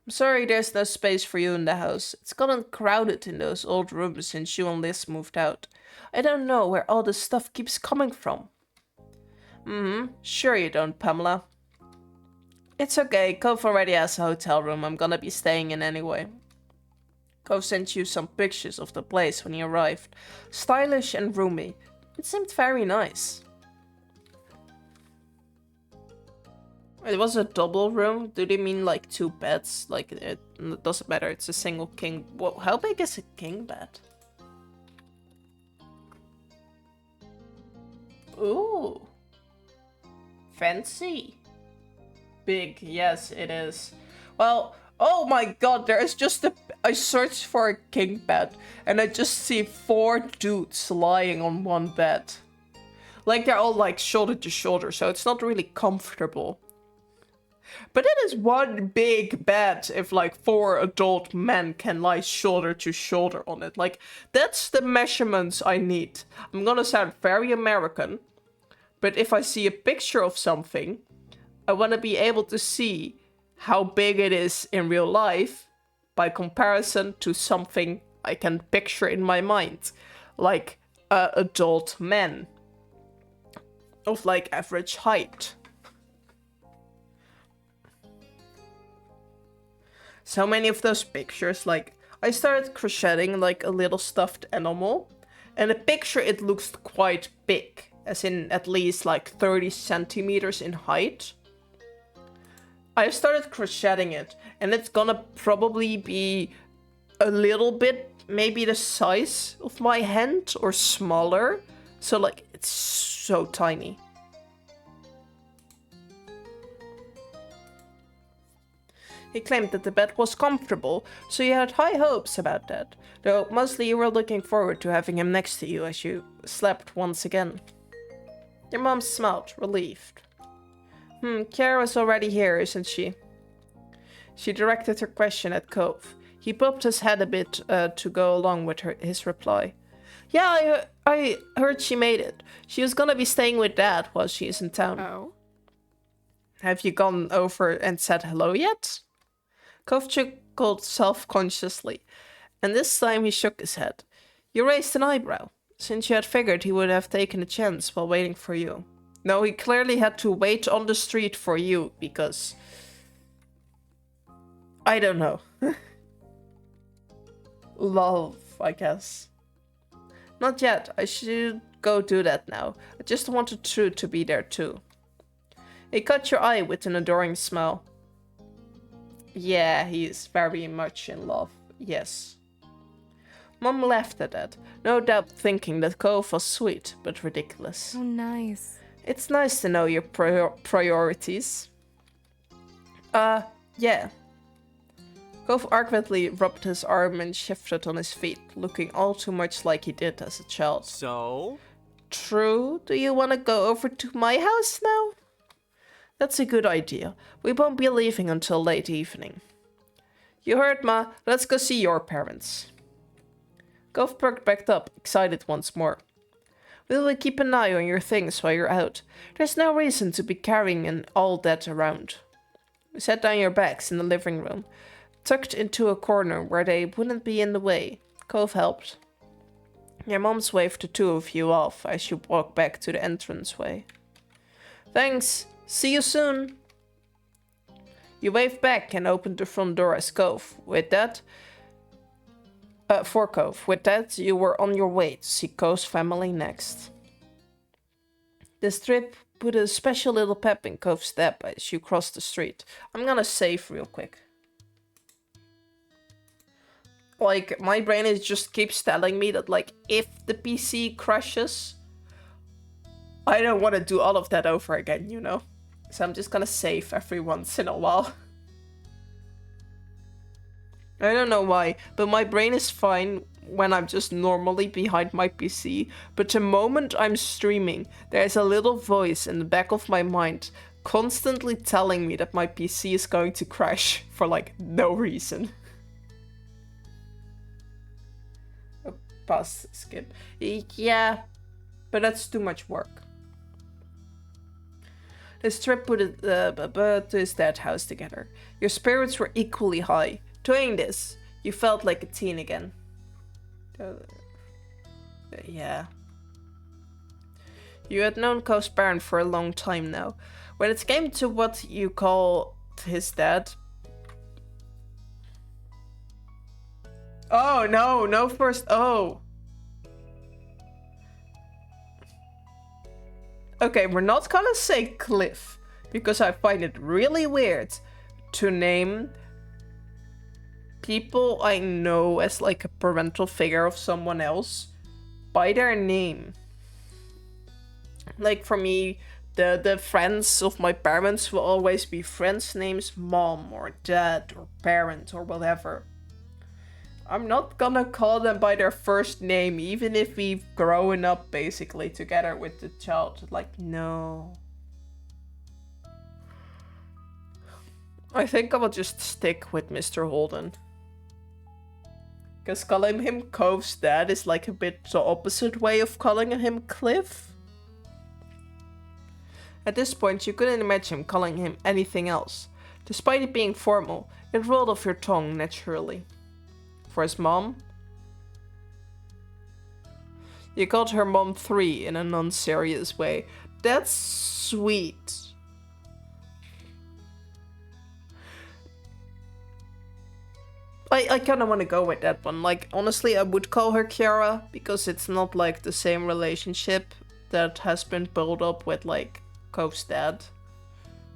I'm sorry there's no space for you in the house. It's gotten crowded in those old rooms since you and Liz moved out. I don't know where all this stuff keeps coming from. Sure you don't, Pamela. It's okay, Cove already has a hotel room I'm gonna be staying in anyway. Cove sent you some pictures of the place when he arrived. Stylish and roomy. It seemed very nice. It was a double room. Do they mean like 2 beds? Like it doesn't matter. It's a single king. Well, how big is a king bed? Ooh. Fancy. Big. Yes, it is. Well, oh my god, there is just I searched for a king bed and I just see 4 dudes lying on one bed. Like they're all like shoulder to shoulder, so it's not really comfortable. But it is one big bed if like 4 adult men can lie shoulder to shoulder on it. Like that's the measurements I need. I'm gonna sound very American, but if I see a picture of something, I want to be able to see how big it is in real life by comparison to something I can picture in my mind. Like adult men of like average height. So many of those pictures, like I started crocheting like a little stuffed animal, and the picture it looks quite big, as in at least like 30 centimeters in height. I started crocheting it, and it's gonna probably be a little bit, maybe the size of my hand or smaller. So like it's so tiny. He claimed that the bed was comfortable, so you had high hopes about that, though mostly you were looking forward to having him next to you as you slept once again. Your mom smiled, relieved. Kiara's already here, isn't she? She directed her question at Cove. He bobbed his head a bit to go along with his reply. Yeah, I heard she made it. She was gonna be staying with Dad while she's in town. Oh? Have you gone over and said hello yet? Cove chuckled self-consciously, and this time he shook his head. You raised an eyebrow, since you had figured he would have taken a chance while waiting for you. No, he clearly had to wait on the street for you, because... I don't know. Love, I guess. Not yet, I should go do that now. I just wanted True to be there too. He caught your eye with an adoring smile. Yeah, he is very much in love, yes. Mom laughed at that, no doubt thinking that Cove was sweet, but ridiculous. Oh, nice. It's nice to know your priorities. Yeah. Cove awkwardly rubbed his arm and shifted on his feet, looking all too much like he did as a child. So? True, do you want to go over to my house now? That's a good idea. We won't be leaving until late evening. You heard, Ma. Let's go see your parents. Cove backed up, excited once more. We will keep an eye on your things while you're out. There's no reason to be carrying all that around. We set down your bags in the living room, tucked into a corner where they wouldn't be in the way. Cove helped. Your mom's waved the two of you off as you walk back to the entranceway. Thanks. See you soon. You waved back and opened the front door as Cove. For Cove. With that, you were on your way to see Cove's family next. This trip put a special little pep in Cove's step as you crossed the street. I'm gonna save real quick. Like, my brain is just keeps telling me that, like, if the PC crashes, I don't want to do all of that over again, you know? So I'm just gonna save every once in a while. I don't know why, but my brain is fine when I'm just normally behind my PC. But the moment I'm streaming, there's a little voice in the back of my mind constantly telling me that my PC is going to crash for, like, no reason. Pass, skip. Yeah, but that's too much work. This trip put it to his dad's house together. Your spirits were equally high. Doing this, you felt like a teen again. Yeah. You had known Cove's parent for a long time now. When it came to what you call his dad... Oh, no first... Oh. Okay, we're not gonna say Cliff, because I find it really weird to name people I know as like a parental figure of someone else by their name. Like for me, the friends of my parents will always be friends' names, mom or dad or parent or whatever. I'm not gonna call them by their first name, even if we've grown up basically together with the child. Like, no. I think I will just stick with Mr. Holden. Because calling him Cove's dad is like a bit the opposite way of calling him Cliff. At this point, you couldn't imagine calling him anything else. Despite it being formal, it rolled off your tongue naturally. For his mom, you called her mom 3 in a non-serious way. That's sweet. I kind of want to go with that one. Like, honestly, I would call her Kiara, because it's not like the same relationship that has been built up with like Cove's dad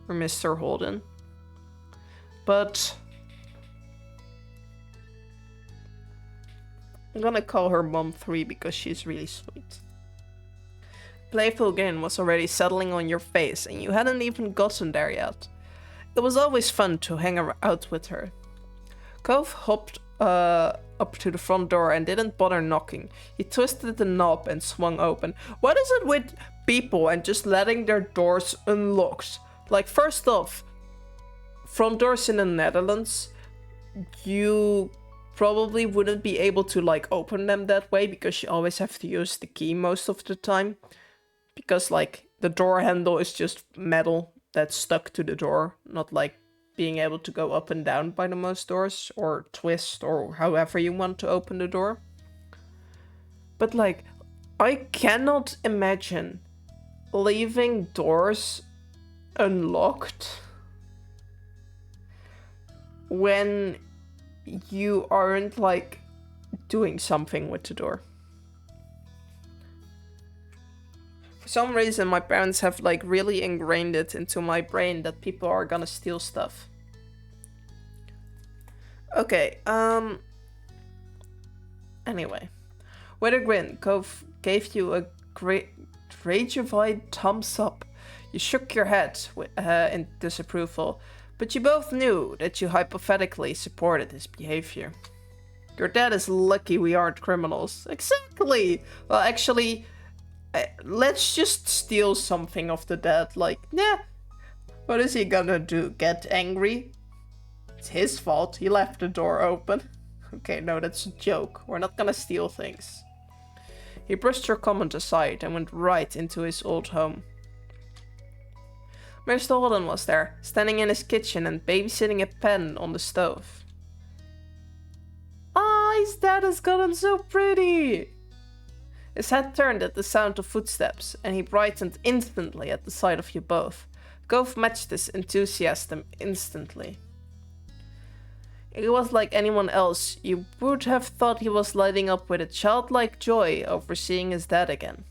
or Mr. Holden. But I'm gonna call her Mom 3 because she's really sweet. Playful grin was already settling on your face and you hadn't even gotten there yet. It was always fun to hang out with her. Cove hopped up to the front door and didn't bother knocking. He twisted the knob and swung open. What is it with people and just letting their doors unlocked? Like, first off, front doors in the Netherlands, you probably wouldn't be able to like open them that way because you always have to use the key most of the time, because like the door handle is just metal that's stuck to the door, not like being able to go up and down by the most doors or twist or however you want to open the door. But like, I cannot imagine leaving doors unlocked when you aren't like doing something with the door. For some reason my parents have like really ingrained it into my brain that people are gonna steal stuff. Okay, anyway. With a grin, Cove gave you a gratified thumbs up. You shook your head in disapproval, but you both knew that you hypothetically supported his behavior. Your dad is lucky we aren't criminals. Exactly! Well, actually, let's just steal something of the dad. Like, nah, what is he gonna do? Get angry? It's his fault. He left the door open. Okay, no, that's a joke. We're not gonna steal things. He brushed her comment aside and went right into his old home. Mr. Holden was there, standing in his kitchen and babysitting a pen on the stove. Ah, his dad has gotten so pretty! His head turned at the sound of footsteps, and he brightened instantly at the sight of you both. Gove matched his enthusiasm instantly. He was like anyone else. You would have thought he was lighting up with a childlike joy over seeing his dad again.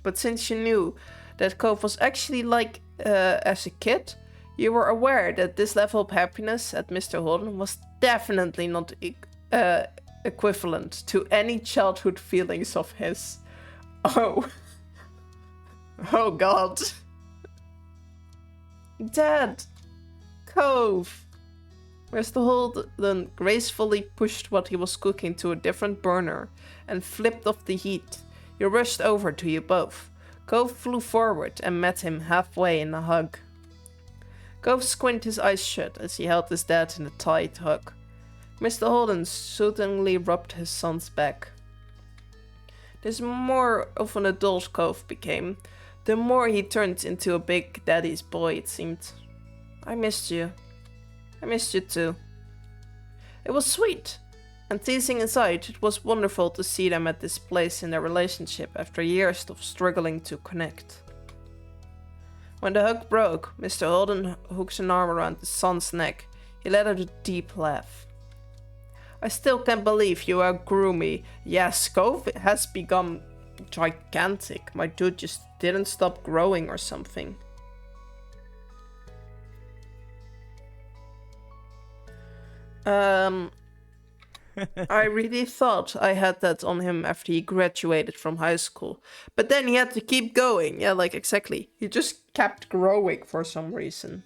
But since you knew that Gove was actually like as a kid, you were aware that this level of happiness at Mr. Holden was definitely not equivalent to any childhood feelings of his. Oh. Oh god. Dad. Gove. Mr. Holden gracefully pushed what he was cooking to a different burner and flipped off the heat. He rushed over to you both. Gove flew forward and met him halfway in a hug. Gove squinted his eyes shut as he held his dad in a tight hug. Mr. Holden soothingly rubbed his son's back. The more of an adult Gove became, the more he turned into a big daddy's boy, it seemed. I missed you. I missed you too. It was sweet. And teasing aside, it was wonderful to see them at this place in their relationship after years of struggling to connect. When the hug broke, Mr. Holden hooked an arm around his son's neck. He let out a deep laugh. I still can't believe you outgrew me. Yes, Gove has become gigantic. My dude just didn't stop growing or something. I really thought I had that on him after he graduated from high school. But then he had to keep going. Yeah, like exactly. He just kept growing for some reason.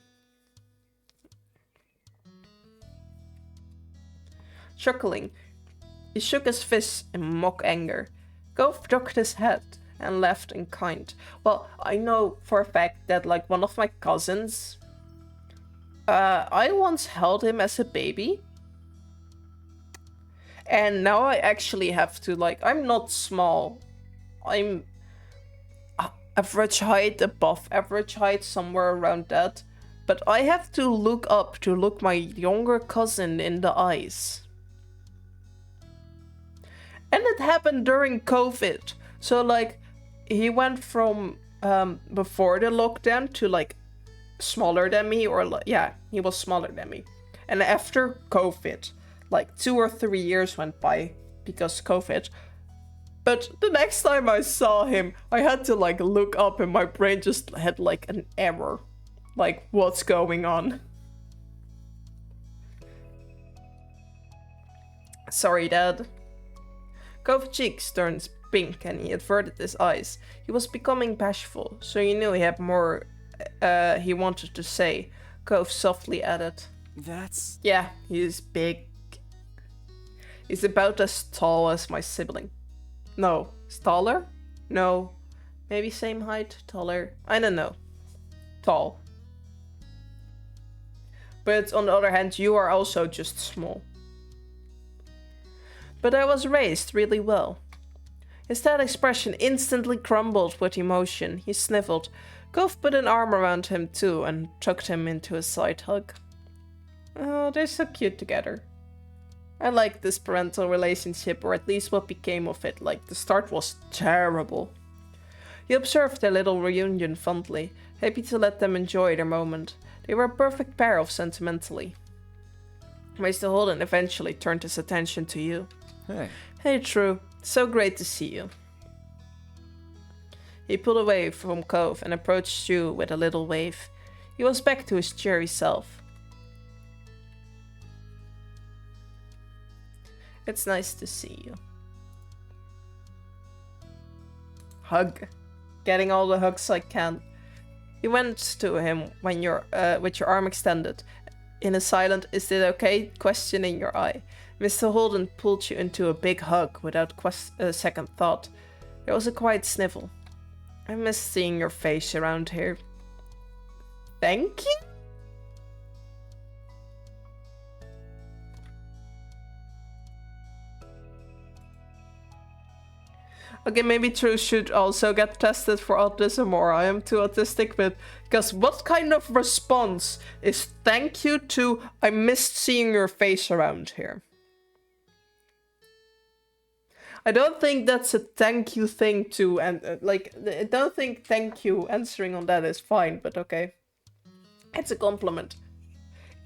Chuckling, he shook his fist in mock anger. Gove ducked his head and laughed in kind. Well, I know for a fact that like one of my cousins, I once held him as a baby. And now I actually have to, like, I'm not small. I'm average height, above average height, somewhere around that. But I have to look up to look my younger cousin in the eyes. And it happened during COVID. So, like, he went from before the lockdown to, like, smaller than me. Or, like, yeah, he was smaller than me. And after COVID, like 2 or 3 years went by because COVID. But the next time I saw him, I had to like look up and my brain just had like an error. Like, what's going on? Sorry, Dad. Gove's cheeks turned pink and he averted his eyes. He was becoming bashful, so you knew he had more he wanted to say. Gove softly added. That's... Yeah, he's big. He's about as tall as my sibling. No, he's taller? No. Maybe same height, taller. I don't know. Tall. But on the other hand, you are also just small. But I was raised really well. His sad expression instantly crumbled with emotion. He sniffled. Gove put an arm around him too and tucked him into a side hug. Oh, they're so cute together. I like this parental relationship, or at least what became of it. Like, the start was terrible. He observed their little reunion fondly, happy to let them enjoy their moment. They were a perfect pair of sentimentally. Mr. Holden eventually turned his attention to you. Hey. Hey, True. So great to see you. He pulled away from Gove and approached you with a little wave. He was back to his cheery self. It's nice to see you. Hug. Getting all the hugs I can. You went to him when with your arm extended. In a silent, is it okay? Question in your eye. Mr. Holden pulled you into a big hug without second thought. There was a quiet sniffle. I miss seeing your face around here. Thank you? Okay, maybe True should also get tested for autism, or I am too autistic, but because what kind of response is thank you to I missed seeing your face around here? I don't think that's a thank you thing to, and like, I don't think thank you answering on that is fine, but okay. It's a compliment.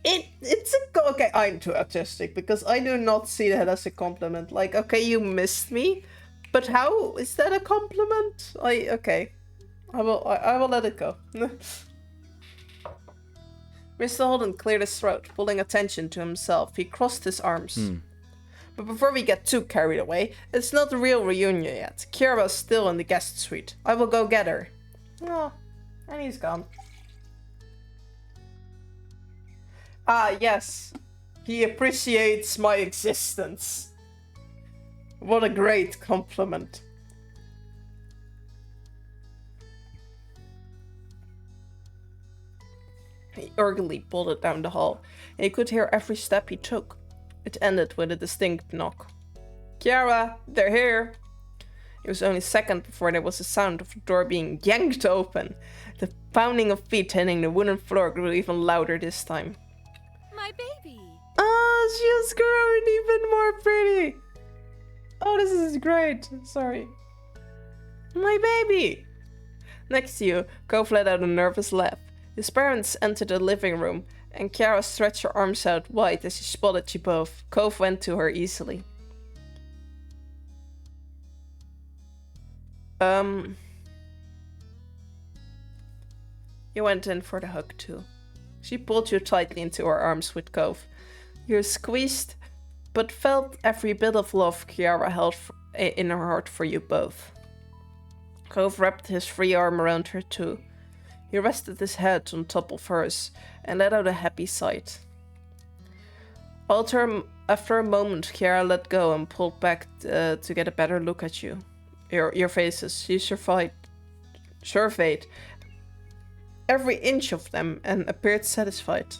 Okay, I'm too autistic because I do not see that as a compliment. Like, okay, you missed me, but how is that a compliment? Okay. I will let it go. Mr. Holden cleared his throat, pulling attention to himself. He crossed his arms. But before we get too carried away, it's not a real reunion yet. Kiara's still in the guest suite. I will go get her. Oh, and he's gone. Ah, yes. He appreciates my existence. What a great compliment. He urgently bolted down the hall, and he could hear every step he took. It ended with a distinct knock. Kiara, they're here. It was only a second before there was a sound of the door being yanked open. The pounding of feet hitting the wooden floor grew even louder this time. My baby. Oh, she's growing even more pretty. Oh, this is great. Sorry. My baby. Next to you, Cove let out a nervous laugh. His parents entered the living room, and Kiara stretched her arms out wide as she spotted you both. Cove went to her easily. You went in for the hug too. She pulled you tightly into her arms with Cove. You squeezed, but felt every bit of love Kiara held in her heart for you both. Cove wrapped his free arm around her too. He rested his head on top of hers and let out a happy sigh. After a moment, Kiara let go and pulled back to get a better look at you. Your faces. She surveyed every inch of them and appeared satisfied.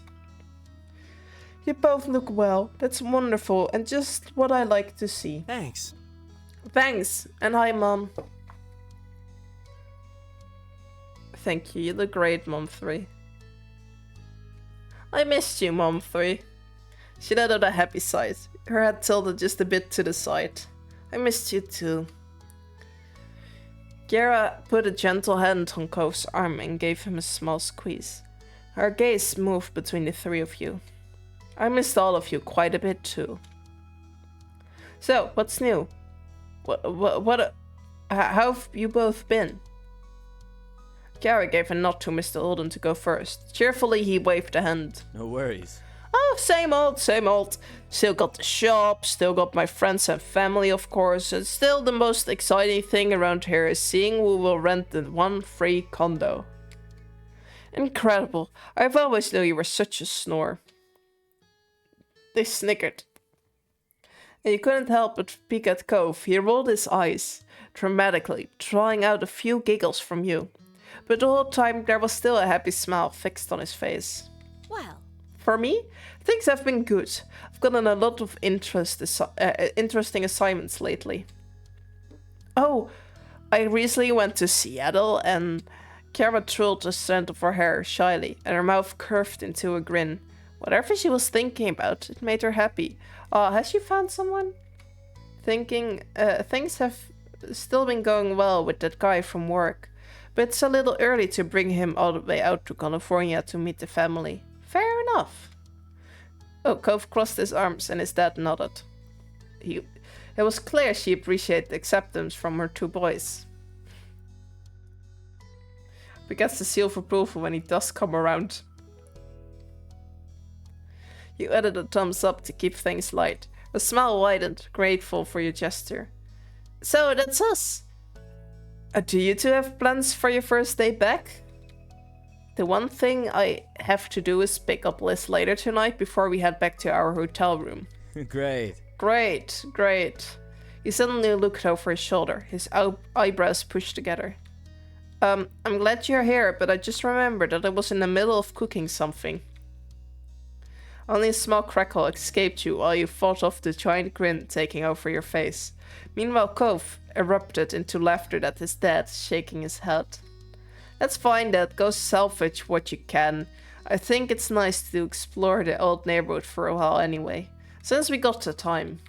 You both look well. That's wonderful and just what I like to see. Thanks. Thanks. And hi, Mom. Thank you. You look great, Mom 3. I missed you, Mom 3. She let out a happy sigh. Her head tilted just a bit to the side. I missed you too. Kiara put a gentle hand on Cove's arm and gave him a small squeeze. Her gaze moved between the three of you. I missed all of you quite a bit too. So, what's new? How have you both been? Kiara gave a nod to Mr. Holden to go first. Cheerfully, he waved a hand. No worries. Oh, same old, same old. Still got the shop, still got my friends and family, of course. And still the most exciting thing around here is seeing who will rent the one free condo. Incredible. I've always knew you were such a snore. They snickered. And you couldn't help but peek at Cove. He rolled his eyes dramatically, drawing out a few giggles from you. But the whole time there was still a happy smile fixed on his face. Well. For me, things have been good. I've gotten a lot of interesting assignments lately. Oh, I recently went to Seattle and Kiara twirled the strand of her hair shyly and her mouth curved into a grin. Whatever she was thinking about, it made her happy. Has she found someone? Things have still been going well with that guy from work, but it's a little early to bring him all the way out to California to meet the family. Fair enough. Oh, Cove crossed his arms and his dad nodded. It was clear she appreciated the acceptance from her two boys. But gets the seal of approval when he does come around. You added a thumbs up to keep things light. A smile widened, grateful for your gesture. So, that's us. Do you two have plans for your first day back? The one thing I have to do is pick up Liz later tonight before we head back to our hotel room. Great. Great. He suddenly looked over his shoulder, his eyebrows pushed together. I'm glad you're here, but I just remembered that I was in the middle of cooking something. Only a small crackle escaped you while you fought off the giant grin taking over your face. Meanwhile, Cove erupted into laughter at his dad, shaking his head. That's fine, Dad. Go salvage what you can. I think it's nice to explore the old neighborhood for a while anyway, since we got the time.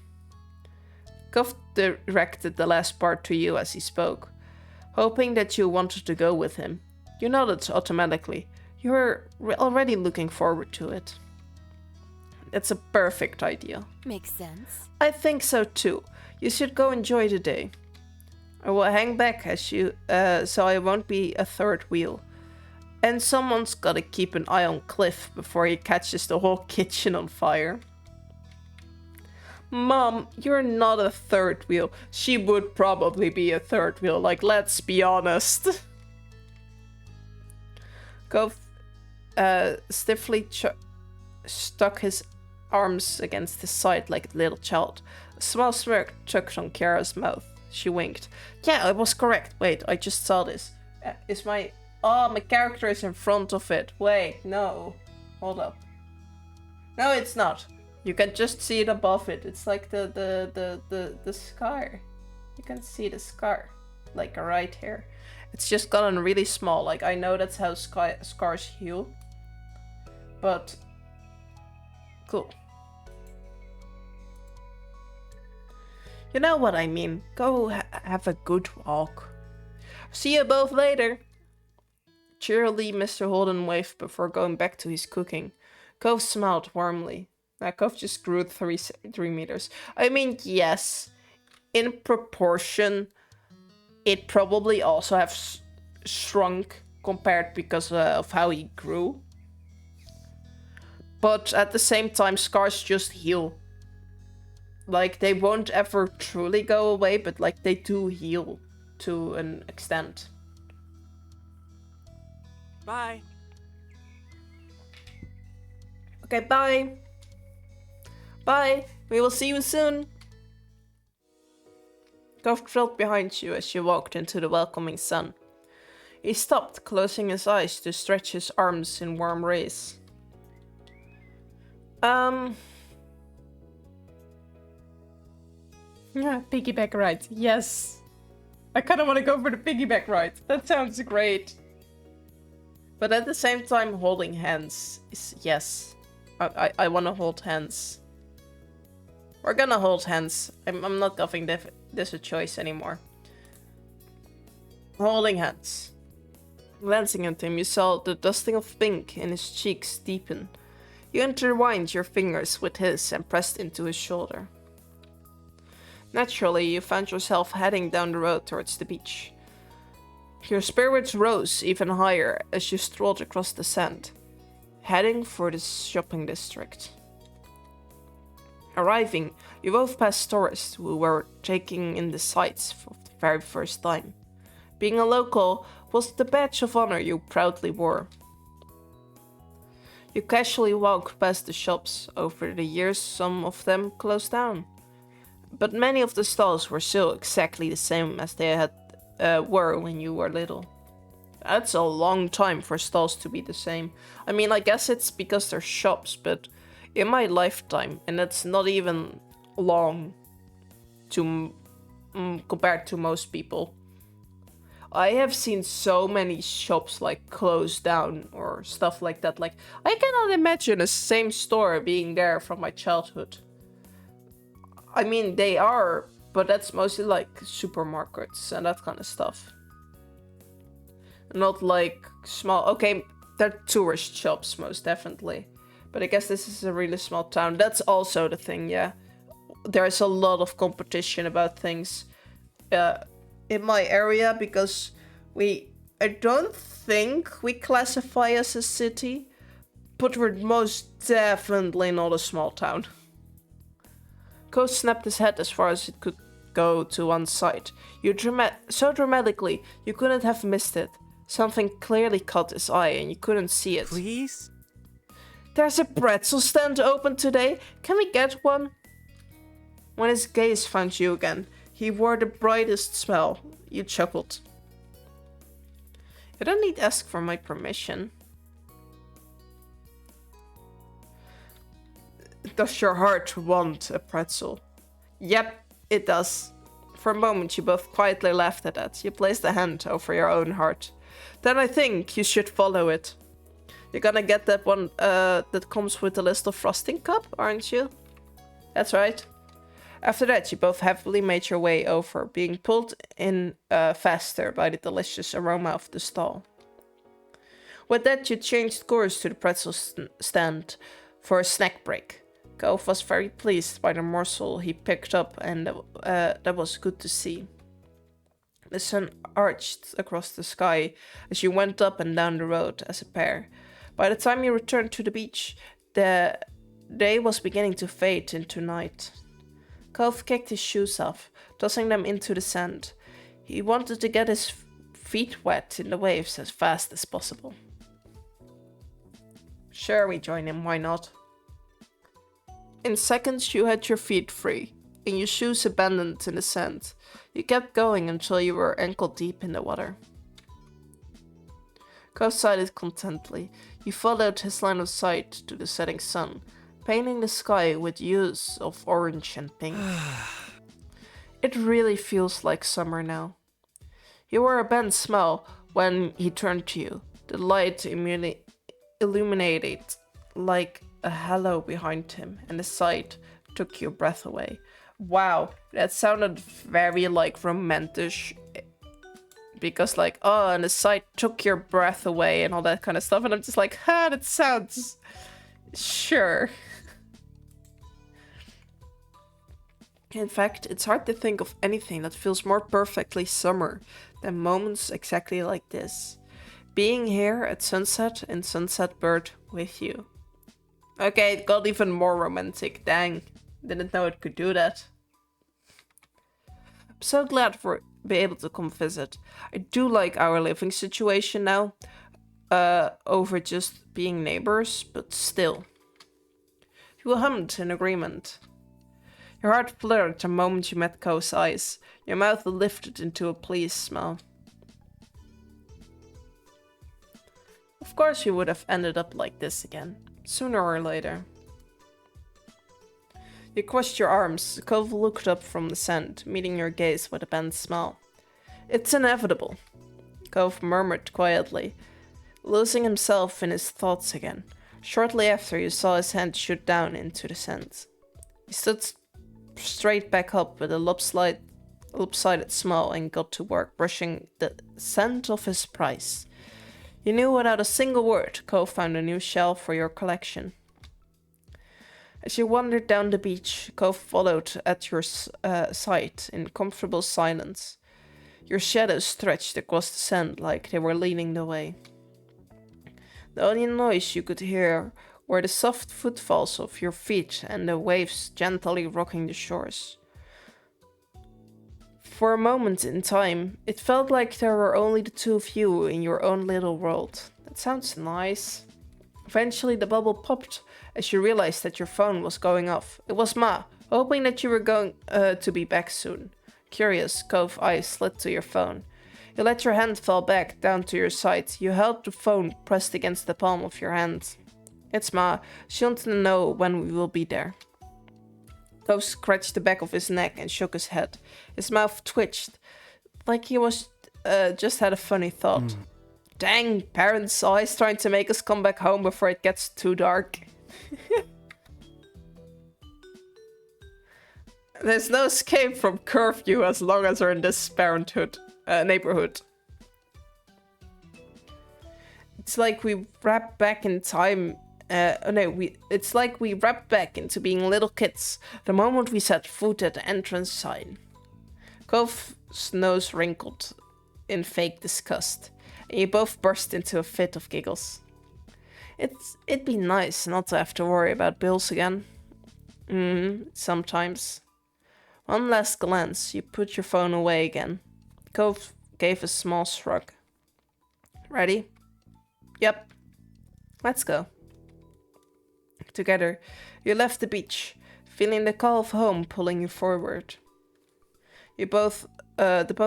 Cove directed the last part to you as he spoke, hoping that you wanted to go with him. You nodded automatically. You were already looking forward to it. It's a perfect idea. Makes sense. I think so too. You should go enjoy the day. I will hang back as you, so I won't be a third wheel. And someone's gotta keep an eye on Cliff before he catches the whole kitchen on fire. Mom, you're not a third wheel. She would probably be a third wheel, like, let's be honest. Gove stiffly stuck his arms against his side like a little child. A small smirk tugged on Kiara's mouth. She winked. Yeah, I was correct. Wait, I just saw this. Is my... Oh, my character is in front of it. Wait, no. Hold up. No, it's not. You can just see it above it. It's like the scar. You can see the scar. Like right here. It's just gotten really small. Like, I know that's how scars heal. But... Cool. You know what I mean. Go have a good walk. See you both later. Cheerily, Mr. Holden waved before going back to his cooking. Cove smiled warmly. Now, Cove just grew 3 meters. I mean, yes. In proportion, it probably also has shrunk compared because of how he grew. But at the same time, scars just heal. Like, they won't ever truly go away, but like, they do heal to an extent. Bye. Okay, bye. Bye. We will see you soon. Gove trailed behind you as you walked into the welcoming sun. He stopped, closing his eyes to stretch his arms in warm rays. Yeah, piggyback ride. Yes. I kind of want to go for the piggyback ride. That sounds great. But at the same time, holding hands is yes. I want to hold hands. We're gonna hold hands. I'm not giving this a choice anymore. Holding hands. Glancing at him, you saw the dusting of pink in his cheeks deepen. You intertwined your fingers with his and pressed into his shoulder. Naturally, you found yourself heading down the road towards the beach. Your spirits rose even higher as you strolled across the sand, heading for the shopping district. Arriving, you both passed tourists who were taking in the sights for the very first time. Being a local was the badge of honor you proudly wore. You casually walked past the shops. Over the years, some of them closed down. But many of the stalls were still exactly the same as they were when you were little. That's a long time for stalls to be the same. I mean, I guess it's because they're shops, but in my lifetime, and that's not even long to compared to most people, I have seen so many shops like close down or stuff like that. Like, I cannot imagine a same store being there from my childhood. I mean, they are, but that's mostly like supermarkets and that kind of stuff. Not like small... Okay, they're tourist shops, most definitely. But I guess this is a really small town. That's also the thing, yeah. There's a lot of competition about things in my area because I don't think we classify as a city, but we're most definitely not a small town. Cove snapped his head as far as it could go to one side. So dramatically, you couldn't have missed it. Something clearly caught his eye and you couldn't see it. Please? There's a pretzel stand open today. Can we get one? When his gaze found you again, he wore the brightest smile. You chuckled. You don't need to ask for my permission. Does your heart want a pretzel? Yep, it does. For a moment, you both quietly laughed at that. You placed a hand over your own heart. Then I think you should follow it. You're gonna get that one that comes with a list of frosting cup, aren't you? That's right. After that, you both happily made your way over, being pulled in faster by the delicious aroma of the stall. With that, you changed course to the pretzel stand for a snack break. Cove was very pleased by the morsel he picked up, and that was good to see. The sun arched across the sky as you went up and down the road as a pair. By the time you returned to the beach, the day was beginning to fade into night. Cove kicked his shoes off, tossing them into the sand. He wanted to get his feet wet in the waves as fast as possible. Sure, we join him, why not? In seconds, you had your feet free, and your shoes abandoned in the sand. You kept going until you were ankle deep in the water. Cove sighed contentedly. You followed his line of sight to the setting sun, painting the sky with hues of orange and pink. It really feels like summer now. You were a bent smile when he turned to you, the light illuminated like a halo behind him, and the sight took your breath away. Wow, that sounded very like romantic, because like, oh, and the sight took your breath away and all that kind of stuff, and I'm just like, that sounds sure. In fact, it's hard to think of anything that feels more perfectly summer than moments exactly like this. Being here at sunset in Sunset Bird with you. Okay, it got even more romantic. Dang. Didn't know it could do that. I'm so glad for be able to come visit. I do like our living situation now. Over just being neighbors, but still. You hummed in agreement. Your heart fluttered the moment you met Ko's eyes. Your mouth lifted into a pleased smile. Of course you would have ended up like this again, sooner or later. You crossed your arms. Cove looked up from the sand, meeting your gaze with a bent smile. It's inevitable, Cove murmured quietly, losing himself in his thoughts again. Shortly after, you saw his hand shoot down into the sand. He stood straight back up with a lopsided smile and got to work brushing the sand off his prize. You knew without a single word, Cove found a new shell for your collection. As you wandered down the beach, Cove followed at your side in comfortable silence. Your shadows stretched across the sand like they were leading the way. The only noise you could hear were the soft footfalls of your feet and the waves gently rocking the shores. For a moment in time, it felt like there were only the two of you in your own little world. That sounds nice. Eventually the bubble popped as you realized that your phone was going off. It was Ma, hoping that you were going to be back soon. Curious, Cove eyes slid to your phone. You let your hand fall back down to your side. You held the phone pressed against the palm of your hand. It's Ma. She wants to know when we will be there. Cove scratched the back of his neck and shook his head. His mouth twitched, like he was just had a funny thought. Dang, parents always trying to make us come back home before it gets too dark. There's no escape from curfew as long as we're in this neighborhood. It's like we wrap back in time. It's like we wrapped back into being little kids the moment we set foot at the entrance sign. Cove's nose wrinkled in fake disgust, and you both burst into a fit of giggles. It'd be nice not to have to worry about bills again. Sometimes. One last glance, you put your phone away again. Cove gave a small shrug. Ready? Yep. Let's go. Together, you left the beach, feeling the call of home pulling you forward. The both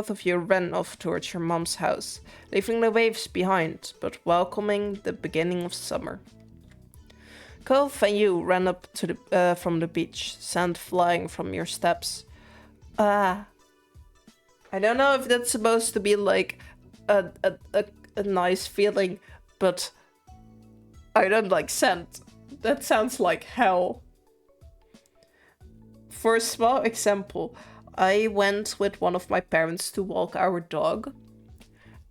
of you ran off towards your mom's house, leaving the waves behind, but welcoming the beginning of summer. Cove and you ran up to the from the beach, sand flying from your steps. I don't know if that's supposed to be like a nice feeling, but I don't like sand. That sounds like hell. For a small example, I went with one of my parents to walk our dog.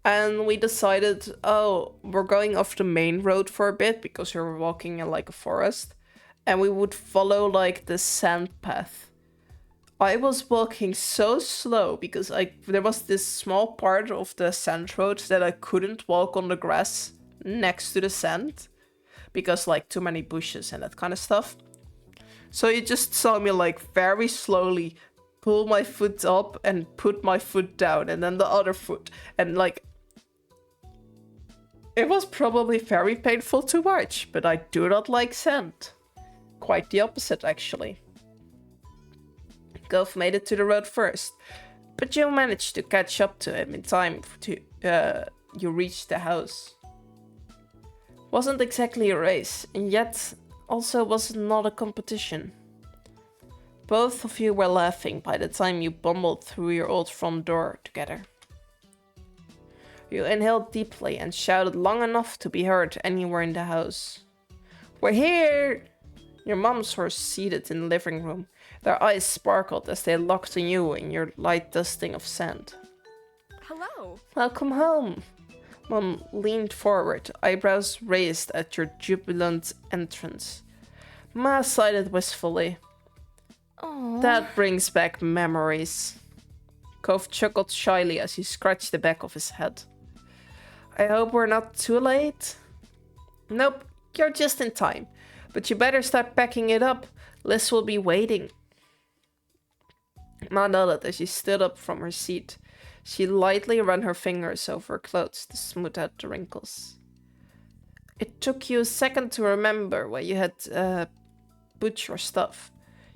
And we decided, oh, we're going off the main road for a bit because we were walking in like a forest. And we would follow like the sand path. I was walking so slow because there was this small part of the sand road that I couldn't walk on the grass next to the sand. Because like too many bushes and that kind of stuff. So you just saw me like very slowly pull my foot up and put my foot down and then the other foot. And like, it was probably very painful to watch, but I do not like sand. Quite the opposite, actually. Gove made it to the road first, but you managed to catch up to him in time to you reached the house. Wasn't exactly a race, and yet also was not a competition. Both of you were laughing by the time you bumbled through your old front door together. You inhaled deeply and shouted long enough to be heard anywhere in the house. "We're here!" Your moms were seated in the living room. Their eyes sparkled as they locked on you in your light dusting of sand. Hello. "Welcome home." Mom leaned forward, eyebrows raised at your jubilant entrance. Ma sighed wistfully. Aww. "That brings back memories." Cove chuckled shyly as he scratched the back of his head. "I hope we're not too late?" "Nope, you're just in time. But you better start packing it up. Liz will be waiting." Ma nodded as she stood up from her seat. She lightly ran her fingers over her clothes to smooth out the wrinkles. "It took you a second to remember where you had put your stuff.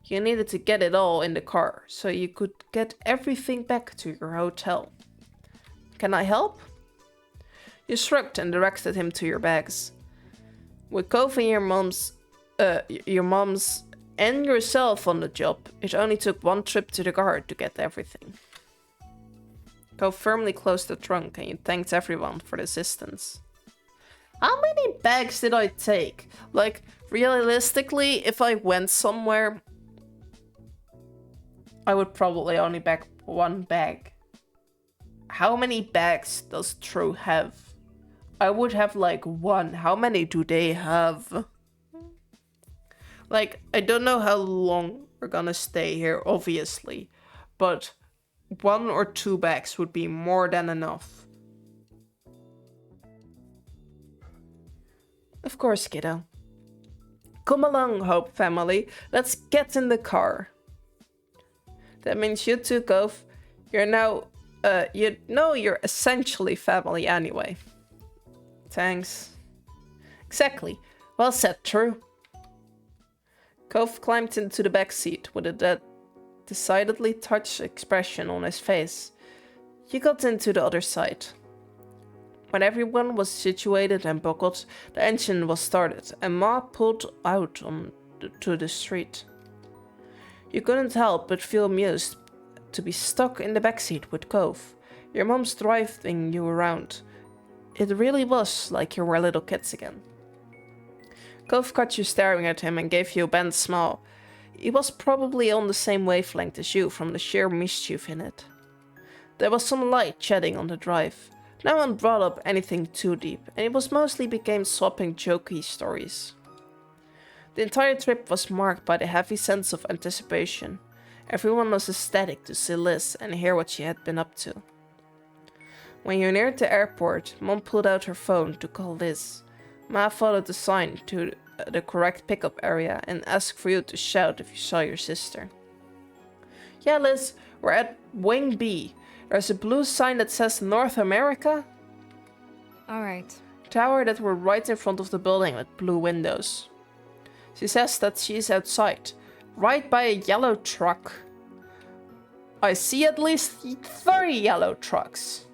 You needed to get it all in the car, so you could get everything back to your hotel. Can I help?" You shrugged and directed him to your bags. With Cove and your mom's and yourself on the job, it only took one trip to the car to get everything. Cove firmly closed the trunk and you thanked everyone for the assistance. How many bags did I take? Like, realistically, if I went somewhere, I would probably only pack one bag. How many bags does True have? I would have like one. How many do they have? Like, I don't know how long we're gonna stay here, obviously, but 1 or 2 bags would be more than enough. Of course, kiddo. Come along, Hope family. Let's get in the car. That means you two, Cove. You're now, you're essentially family anyway. Thanks. Exactly. Well said, True. Cove climbed into the back seat with a decidedly touched expression on his face. You got into the other side. When everyone was situated and buckled, the engine was started and Ma pulled out to the street. You couldn't help but feel amused to be stuck in the backseat with Cove, your mom's driving you around. It really was like you were little kids again. Cove caught you staring at him and gave you a bent smile. He was probably on the same wavelength as you from the sheer mischief in it. There was some light chatting on the drive. No one brought up anything too deep, and it was mostly became swapping jokey stories. The entire trip was marked by the heavy sense of anticipation. Everyone was ecstatic to see Liz and hear what she had been up to. When you neared the airport, Mom pulled out her phone to call Liz. Ma followed the sign to the correct pickup area and asked for you to shout if you saw your sister. Yeah, Liz, we're at Wing B. There's a blue sign that says North America. Alright. Tower that were right in front of the building with blue windows. She says that she's outside, right by a yellow truck. I see at least 3 yellow trucks.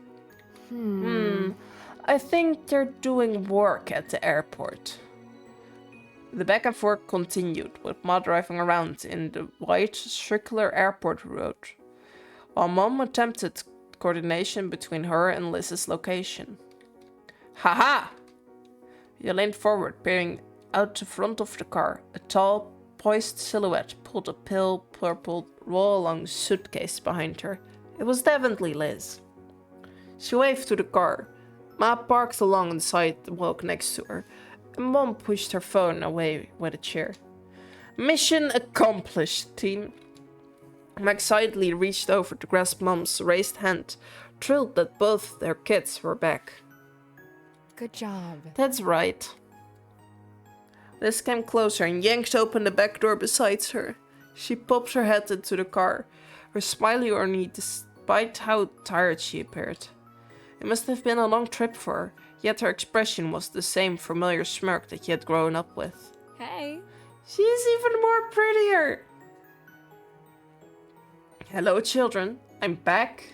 I think they're doing work at the airport. The back and forth continued, with Ma driving around in the wide, circular airport road, while Mom attempted coordination between her and Liz's location. Haha! He leaned forward, peering out the front of the car. A tall, poised silhouette pulled a pale purple roll-along suitcase behind her. It was definitely Liz. She waved to the car. Ma parked along the sidewalk next to her, and Mom pushed her phone away with a chair. Mission accomplished, team. Ma excitedly reached over to grasp Mom's raised hand, thrilled that both their kids were back. Good job. That's right. Liz came closer and yanked open the back door beside her. She popped her head into the car, her smile ornate despite how tired she appeared. It must have been a long trip for her, yet her expression was the same familiar smirk that he had grown up with. Hey. She's even more prettier! Hello, children. I'm back.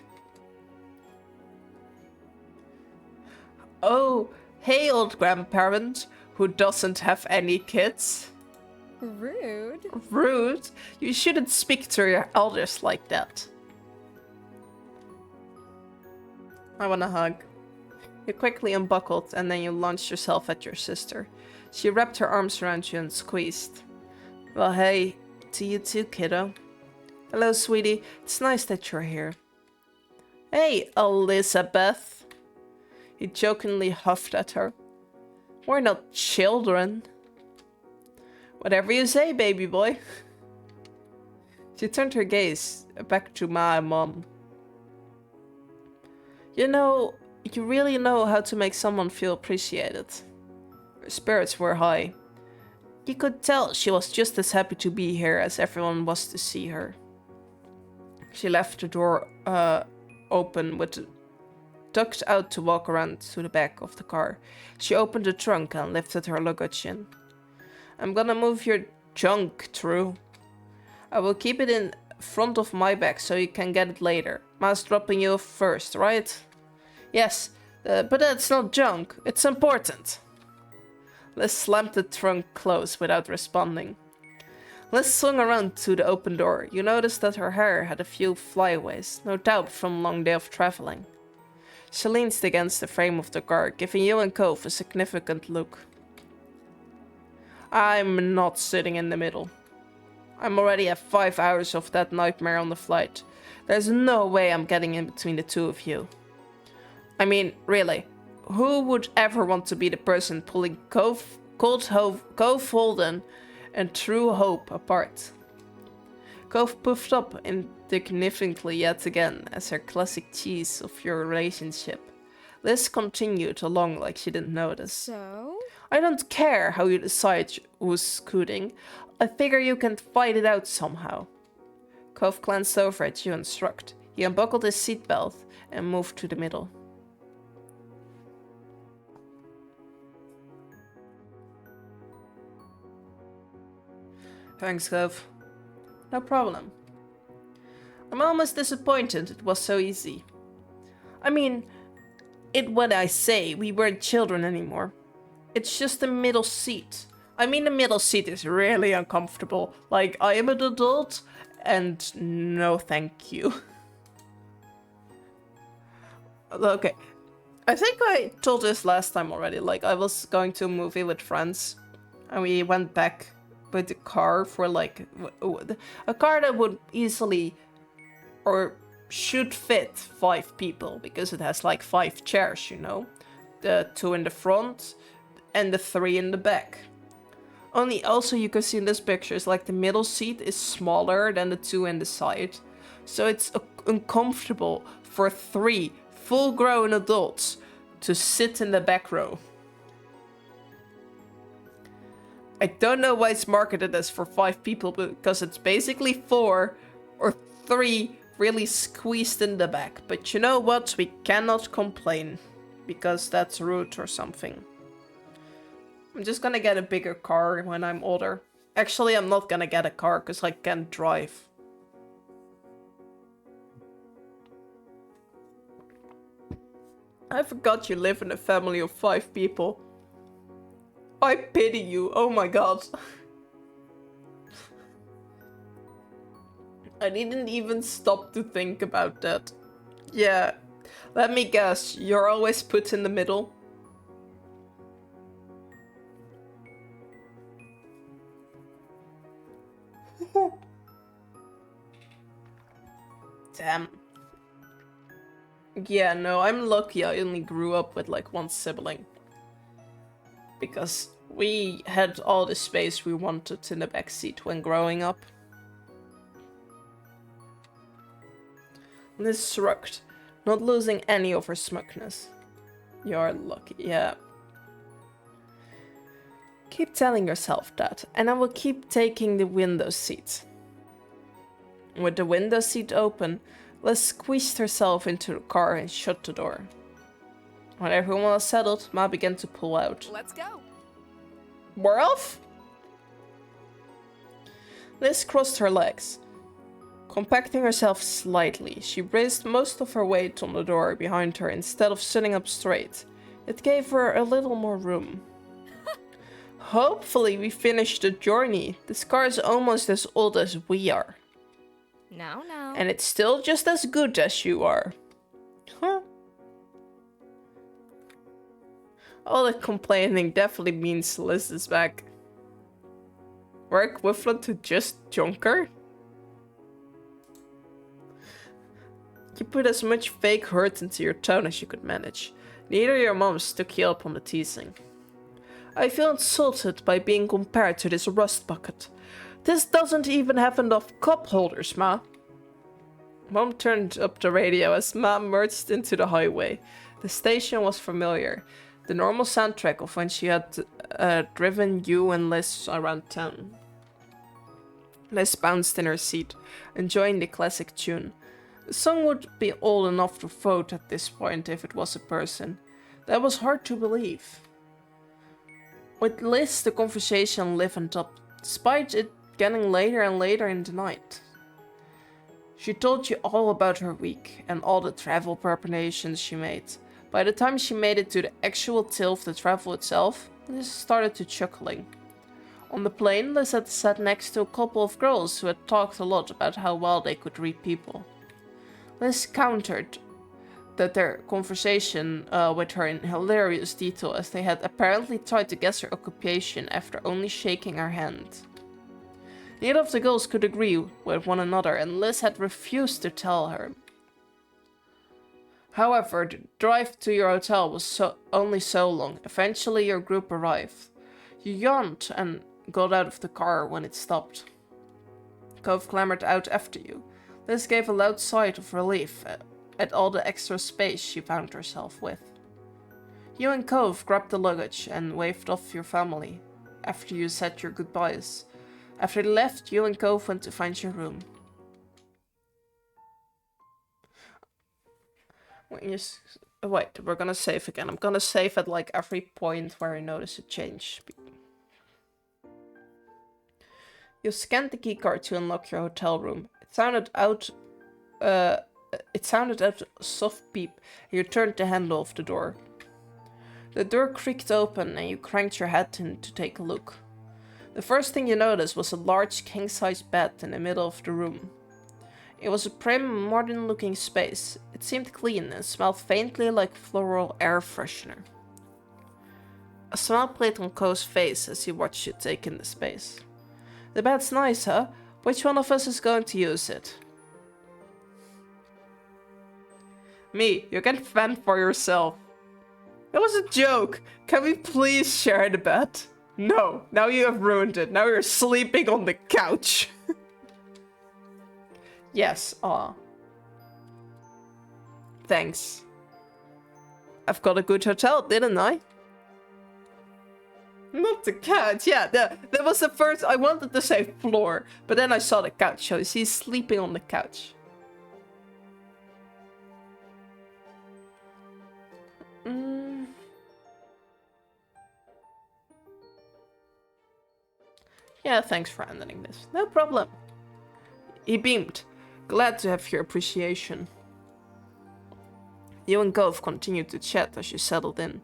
Oh, hey, old grandparent, who doesn't have any kids. Rude. Rude? You shouldn't speak to your elders like that. I want a hug. You quickly unbuckled and then you launched yourself at your sister. She wrapped her arms around you and squeezed. Well, hey, to you too, kiddo. Hello, sweetie. It's nice that you're here. Hey, Elizabeth. He jokingly huffed at her. We're not children. Whatever you say, baby boy. She turned her gaze back to Ma and Mom. You know, you really know how to make someone feel appreciated. Her spirits were high. You could tell she was just as happy to be here as everyone was to see her. She left the door open ducked out to walk around to the back of the car. She opened the trunk and lifted her luggage in. I'm gonna move your junk, True. I will keep it in front of my bag so you can get it later. Ma's dropping you off first, right? Yes, but that's not junk. It's important. Liz slammed the trunk closed without responding. Liz swung around to the open door. You noticed that her hair had a few flyaways, no doubt from a long day of traveling. She leaned against the frame of the car, giving you and Cove a significant look. I'm not sitting in the middle. I'm already at 5 hours of that nightmare on the flight. There's no way I'm getting in between the two of you. I mean, really, who would ever want to be the person pulling Cove Holden and True Hope apart? Cove puffed up indignantly yet again as her classic tease of your relationship. Liz continued along like she didn't notice. So? I don't care how you decide who's scooting. I figure you can fight it out somehow. Cove glanced over at you and shrugged. He unbuckled his seatbelt and moved to the middle. Thanks, Cove. No problem. I'm almost disappointed it was so easy. I mean, when I say we weren't children anymore. It's just the middle seat. I mean, the middle seat is really uncomfortable. Like, I am an adult, and no thank you. Okay, I think I told this last time already. Like, I was going to a movie with friends, and we went back with the car for, like, a car that would easily, or should fit 5 people, because it has, like, 5 chairs, you know? The 2 in the front, and the 3 in the back. Only also you can see in this picture is like the middle seat is smaller than the 2 in the side. So it's uncomfortable for 3 full-grown adults to sit in the back row. I don't know why it's marketed as for 5 people, because it's basically 4 or 3 really squeezed in the back. But you know what? We cannot complain, because that's rude or something. I'm just gonna get a bigger car when I'm older. Actually, I'm not gonna get a car because I can't drive. I forgot you live in a family of 5 people. I pity you. Oh my god. I didn't even stop to think about that. Yeah. Let me guess. You're always put in the middle. Damn. Yeah, no, I'm lucky I only grew up with like one sibling. Because we had all the space we wanted in the backseat when growing up. Liz shrugged, not losing any of her smugness. You're lucky, yeah. Keep telling yourself that, and I will keep taking the window seat. With the window seat open, Liz squeezed herself into the car and shut the door. When everyone was settled, Ma began to pull out. Let's go. We're off? Liz crossed her legs. Compacting herself slightly, she braced most of her weight on the door behind her instead of sitting up straight. It gave her a little more room. Hopefully we finish the journey. This car is almost as old as we are. No. And it's still just as good as you are. Huh? All the complaining definitely means Liz is back. We're equivalent to just Jonker? You put as much fake hurt into your tone as you could manage. Neither of your moms took you up on the teasing. I feel insulted by being compared to this rust bucket. This doesn't even have enough cup holders, Ma. Mom turned up the radio as Ma merged into the highway. The station was familiar. The normal soundtrack of when she had driven you and Liz around town. Liz bounced in her seat, enjoying the classic tune. The song would be old enough to vote at this point if it was a person. That was hard to believe. With Liz, the conversation livened up, despite it getting later and later in the night. She told you all about her week and all the travel preparations she made. By the time she made it to the actual tale of the travel itself, Liz started to chuckling. On the plane, Liz had sat next to a couple of girls who had talked a lot about how well they could read people. Liz countered that their conversation with her in hilarious detail as they had apparently tried to guess her occupation after only shaking her hand. Neither of the girls could agree with one another and Liz had refused to tell her. However, the drive to your hotel was only so long. Eventually your group arrived. You yawned and got out of the car when it stopped. Cove clambered out after you. Liz gave a loud sigh of relief at all the extra space she found herself with. You and Cove grabbed the luggage and waved off your family after you said your goodbyes. After they left, you and Cove went to find your room. Wait, we're gonna save again. I'm gonna save at like every point where I notice a change. You scanned the keycard to unlock your hotel room. It sounded out a soft beep, and you turned the handle of the door. The door creaked open and you cranked your head in to take a look. The first thing you noticed was a large king-size bed in the middle of the room. It was a prim, modern-looking space. It seemed clean and smelled faintly like floral air freshener. A smile played on Ko's face as he watched you take in the space. The bed's nice, huh? Which one of us is going to use it? Me, you can fend for yourself. That was a joke. Can we please share the bed? No, now you have ruined it. Now you're sleeping on the couch. Yes, aw. Thanks. I've got a good hotel, didn't I? Not the couch, yeah, that was the first, I wanted to say floor, but then I saw the couch, so he's sleeping on the couch. Yeah, thanks for handling this. No problem. He beamed, glad to have your appreciation. You and Gove continued to chat as you settled in.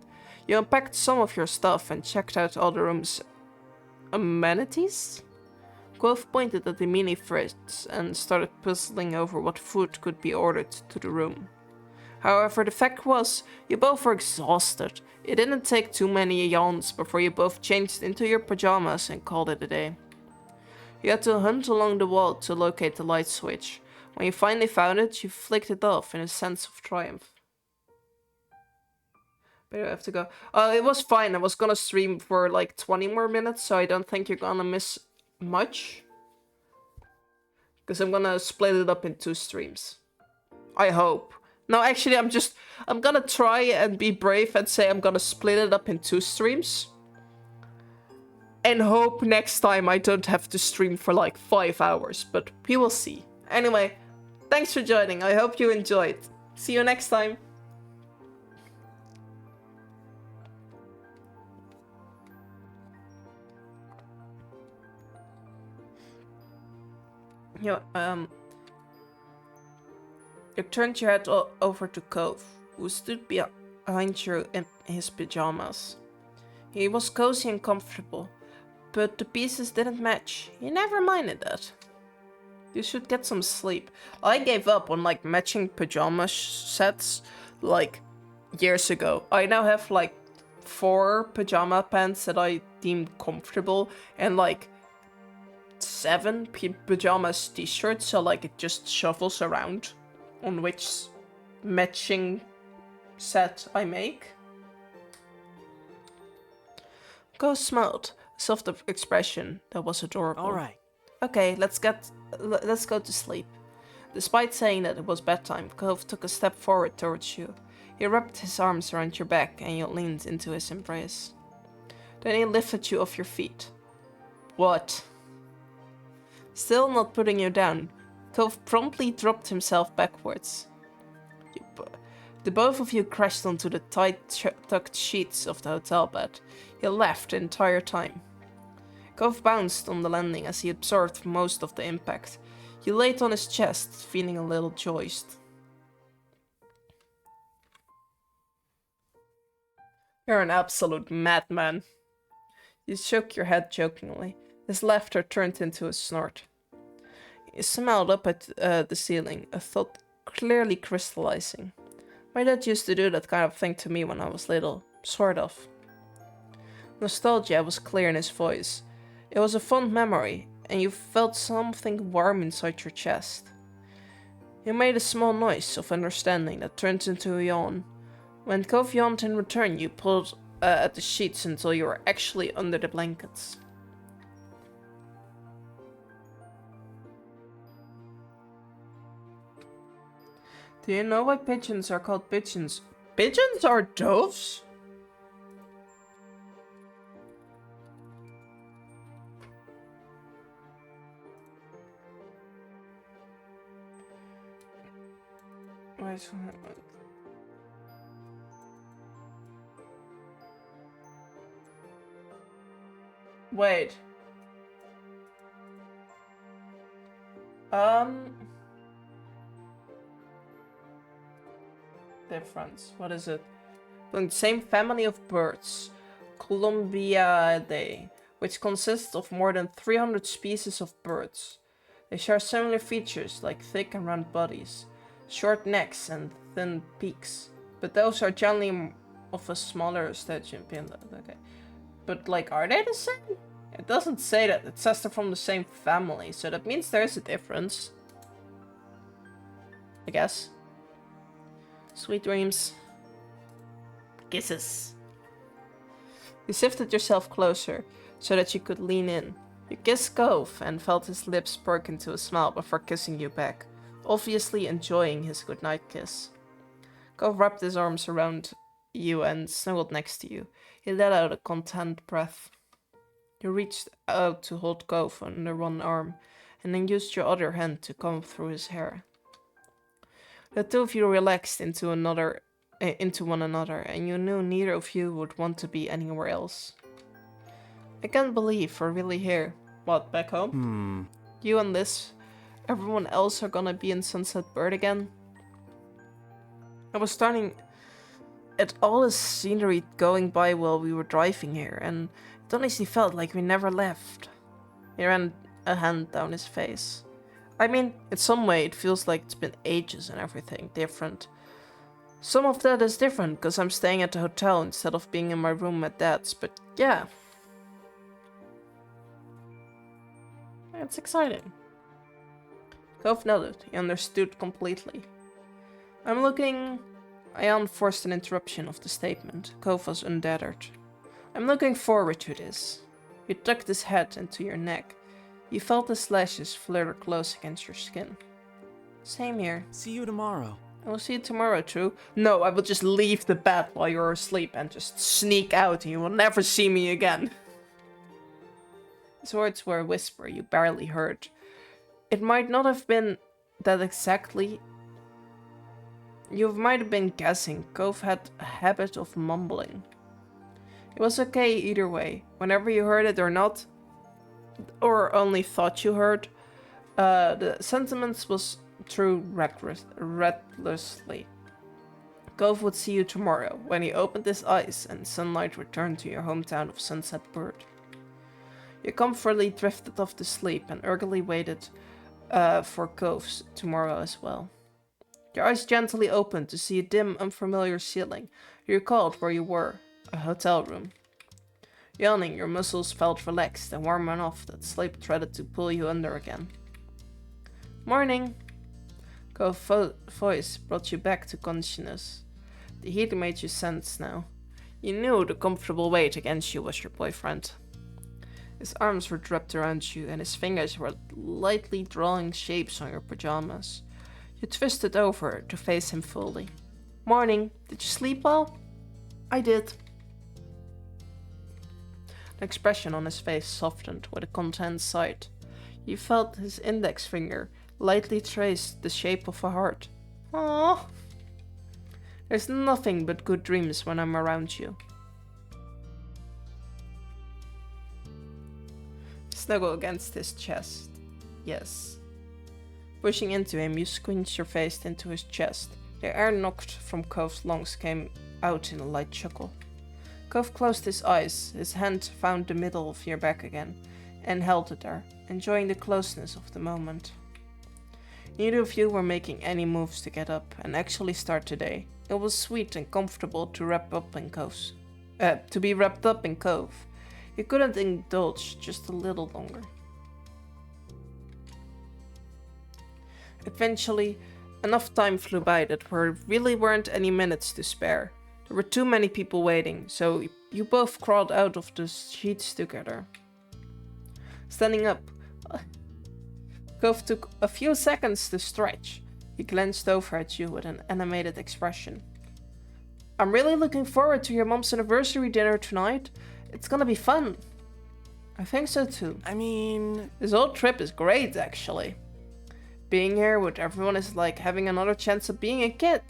You unpacked some of your stuff and checked out all the room's amenities? Quoth pointed at the mini fridge and started puzzling over what food could be ordered to the room. However, the fact was, you both were exhausted. It didn't take too many yawns before you both changed into your pajamas and called it a day. You had to hunt along the wall to locate the light switch. When you finally found it, you flicked it off in a sense of triumph. But I have to go. It was fine. I was gonna stream for like 20 more minutes, so I don't think you're gonna miss much. Because I'm gonna split it up in 2 streams. I hope. No, actually, I'm gonna try and be brave and say I'm gonna split it up in 2 streams. And hope next time I don't have to stream for like 5 hours, but we will see. Anyway, thanks for joining. I hope you enjoyed. See you next time. You turned your head over to Cove, who stood behind you in his pajamas. He was cozy and comfortable, but the pieces didn't match. You never minded that. You should get some sleep. I gave up on like matching pajama sets like years ago. I now have like 4 pajama pants that I deem comfortable and like 7 pajamas t-shirts, so like it just shuffles around on which matching set I make. Go smiled, a soft expression that was adorable. All right. Okay, let's go to sleep. Despite saying that it was bedtime, Cove took a step forward towards you. He wrapped his arms around your back and you leaned into his embrace. Then he lifted you off your feet. What? Still not putting you down, Cove promptly dropped himself backwards. The both of you crashed onto the tight-tucked sheets of the hotel bed. He laughed the entire time. Cove bounced on the landing as he absorbed most of the impact. You laid on his chest, feeling a little joyous. You're an absolute madman. You shook your head jokingly. His laughter turned into a snort. He smiled up at the ceiling, a thought clearly crystallizing. My dad used to do that kind of thing to me when I was little. Sort of. Nostalgia was clear in his voice. It was a fond memory, and you felt something warm inside your chest. You made a small noise of understanding that turned into a yawn. When Cove yawned in return, you pulled at the sheets until you were actually under the blankets. Do you know why pigeons are called pigeons? Pigeons are doves? Wait. Difference. What is it? From the same family of birds, Columbiadae, which consists of more than 300 species of birds. They share similar features like thick and round bodies, short necks and thin beaks, but those are generally of a smaller stage. Okay. But like, are they the same? It doesn't say that. It says they're from the same family, so that means there is a difference. I guess. Sweet dreams. Kisses. You shifted yourself closer so that you could lean in. You kissed Cove and felt his lips perk into a smile before kissing you back, obviously enjoying his goodnight kiss. Cove wrapped his arms around you and snuggled next to you. He let out a content breath. You reached out to hold Cove under one arm, and then used your other hand to comb through his hair. The two of you relaxed into one another, and you knew neither of you would want to be anywhere else. I can't believe we're really here. What, back home? You and Liz, everyone else are gonna be in Sunset Bird again? I was starting at all the scenery going by while we were driving here, and it honestly felt like we never left. He ran a hand down his face. I mean, in some way it feels like it's been ages and everything different. Some of that is different because I'm staying at the hotel instead of being in my room at Dad's, but yeah. It's exciting. Cove nodded. He understood completely. Ian forced an interruption of the statement. Cove was undeterred. I'm looking forward to this. He tucked his head into your neck. You felt the slashes flutter close against your skin. Same here. See you tomorrow. I will see you tomorrow, True. No, I will just leave the bed while you're asleep and just sneak out and you will never see me again. His words were a whisper you barely heard. It might not have been that exactly. You might have been guessing. Cove had a habit of mumbling. It was okay either way. Whenever you heard it or not, or only thought you heard, the sentiments was true recklessly. Cove would see you tomorrow, when he opened his eyes and sunlight returned to your hometown of Sunset Bird. You comfortably drifted off to sleep and eagerly waited for Cove's tomorrow as well. Your eyes gently opened to see a dim, unfamiliar ceiling. You recalled where you were, a hotel room. Yawning, your muscles felt relaxed and warm enough that sleep threatened to pull you under again. Morning! Cove's voice brought you back to consciousness. The heat made you sense now. You knew the comfortable weight against you was your boyfriend. His arms were wrapped around you and his fingers were lightly drawing shapes on your pajamas. You twisted over to face him fully. Morning, did you sleep well? I did. The expression on his face softened with a content sight. You felt his index finger lightly trace the shape of a heart. Aww. There's nothing but good dreams when I'm around you. Snuggle against his chest. Yes. Pushing into him, you squeezed your face into his chest. The air knocked from Cove's lungs came out in a light chuckle. Cove closed his eyes. His hand found the middle of your back again and held it there, enjoying the closeness of the moment. Neither of you were making any moves to get up and actually start today. It was sweet and comfortable to be wrapped up in Cove. You couldn't indulge just a little longer. Eventually, enough time flew by that there really weren't any minutes to spare. There were too many people waiting, so you both crawled out of the sheets together. Standing up, Cove took a few seconds to stretch. He glanced over at you with an animated expression. I'm really looking forward to your mom's anniversary dinner tonight. It's gonna be fun. I think so too. I mean... This whole trip is great, actually. Being here with everyone is like having another chance of being a kid.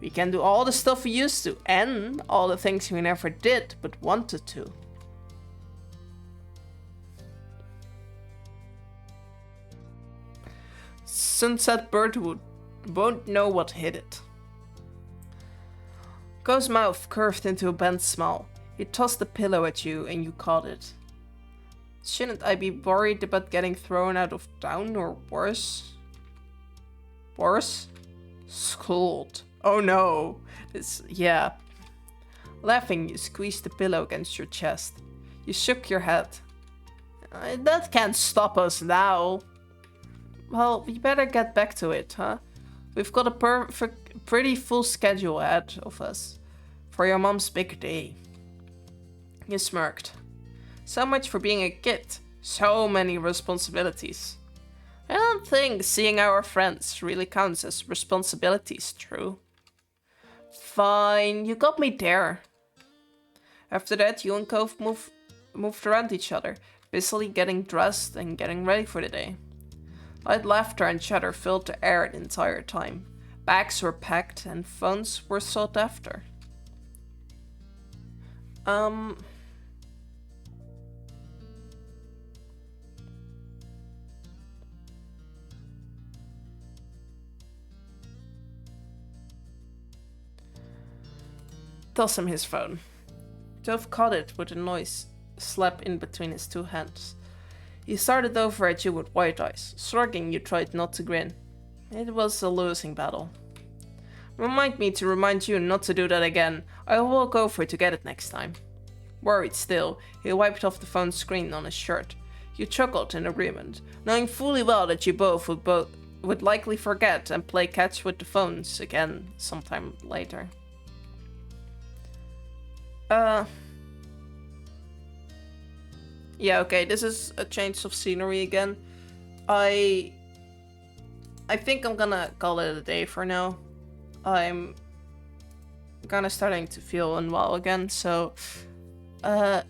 We can do all the stuff we used to, and all the things we never did, but wanted to. Sunset Bird won't know what hit it. Cove's mouth curved into a bent smile. He tossed the pillow at you and you caught it. Shouldn't I be worried about getting thrown out of town or worse? Worse? Schooled. Oh no. Yeah. Laughing, you squeezed the pillow against your chest. You shook your head. That can't stop us now. Well, we better get back to it, huh? We've got a pretty full schedule ahead of us for your mom's big day. You smirked. So much for being a kid. So many responsibilities. I don't think seeing our friends really counts as responsibilities, True. Fine, you got me there. After that, you and Cove moved around each other, busily getting dressed and getting ready for the day. Light laughter and chatter filled the air the entire time. Bags were packed and phones were sought after. toss him his phone. Jove caught it with a noise slap in between his two hands. He started over at you with wide eyes. Shrugging, you tried not to grin. It was a losing battle. Remind me to remind you not to do that again. I will walk over to get it next time. Worried still, he wiped off the phone screen on his shirt. You chuckled in agreement, knowing fully well that you both would likely forget and play catch with the phones again sometime later. Yeah, okay, this is a change of scenery again. I think I'm gonna call it a day for now. I'm kinda starting to feel unwell again, so I'm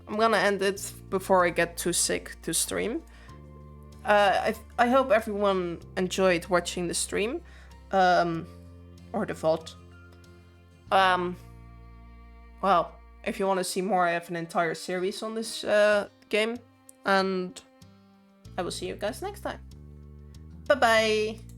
gonna end it before I get too sick to stream. I hope everyone enjoyed watching the stream, or the VOD. Well, if you want to see more, I have an entire series on this game, and I will see you guys next time. Bye bye!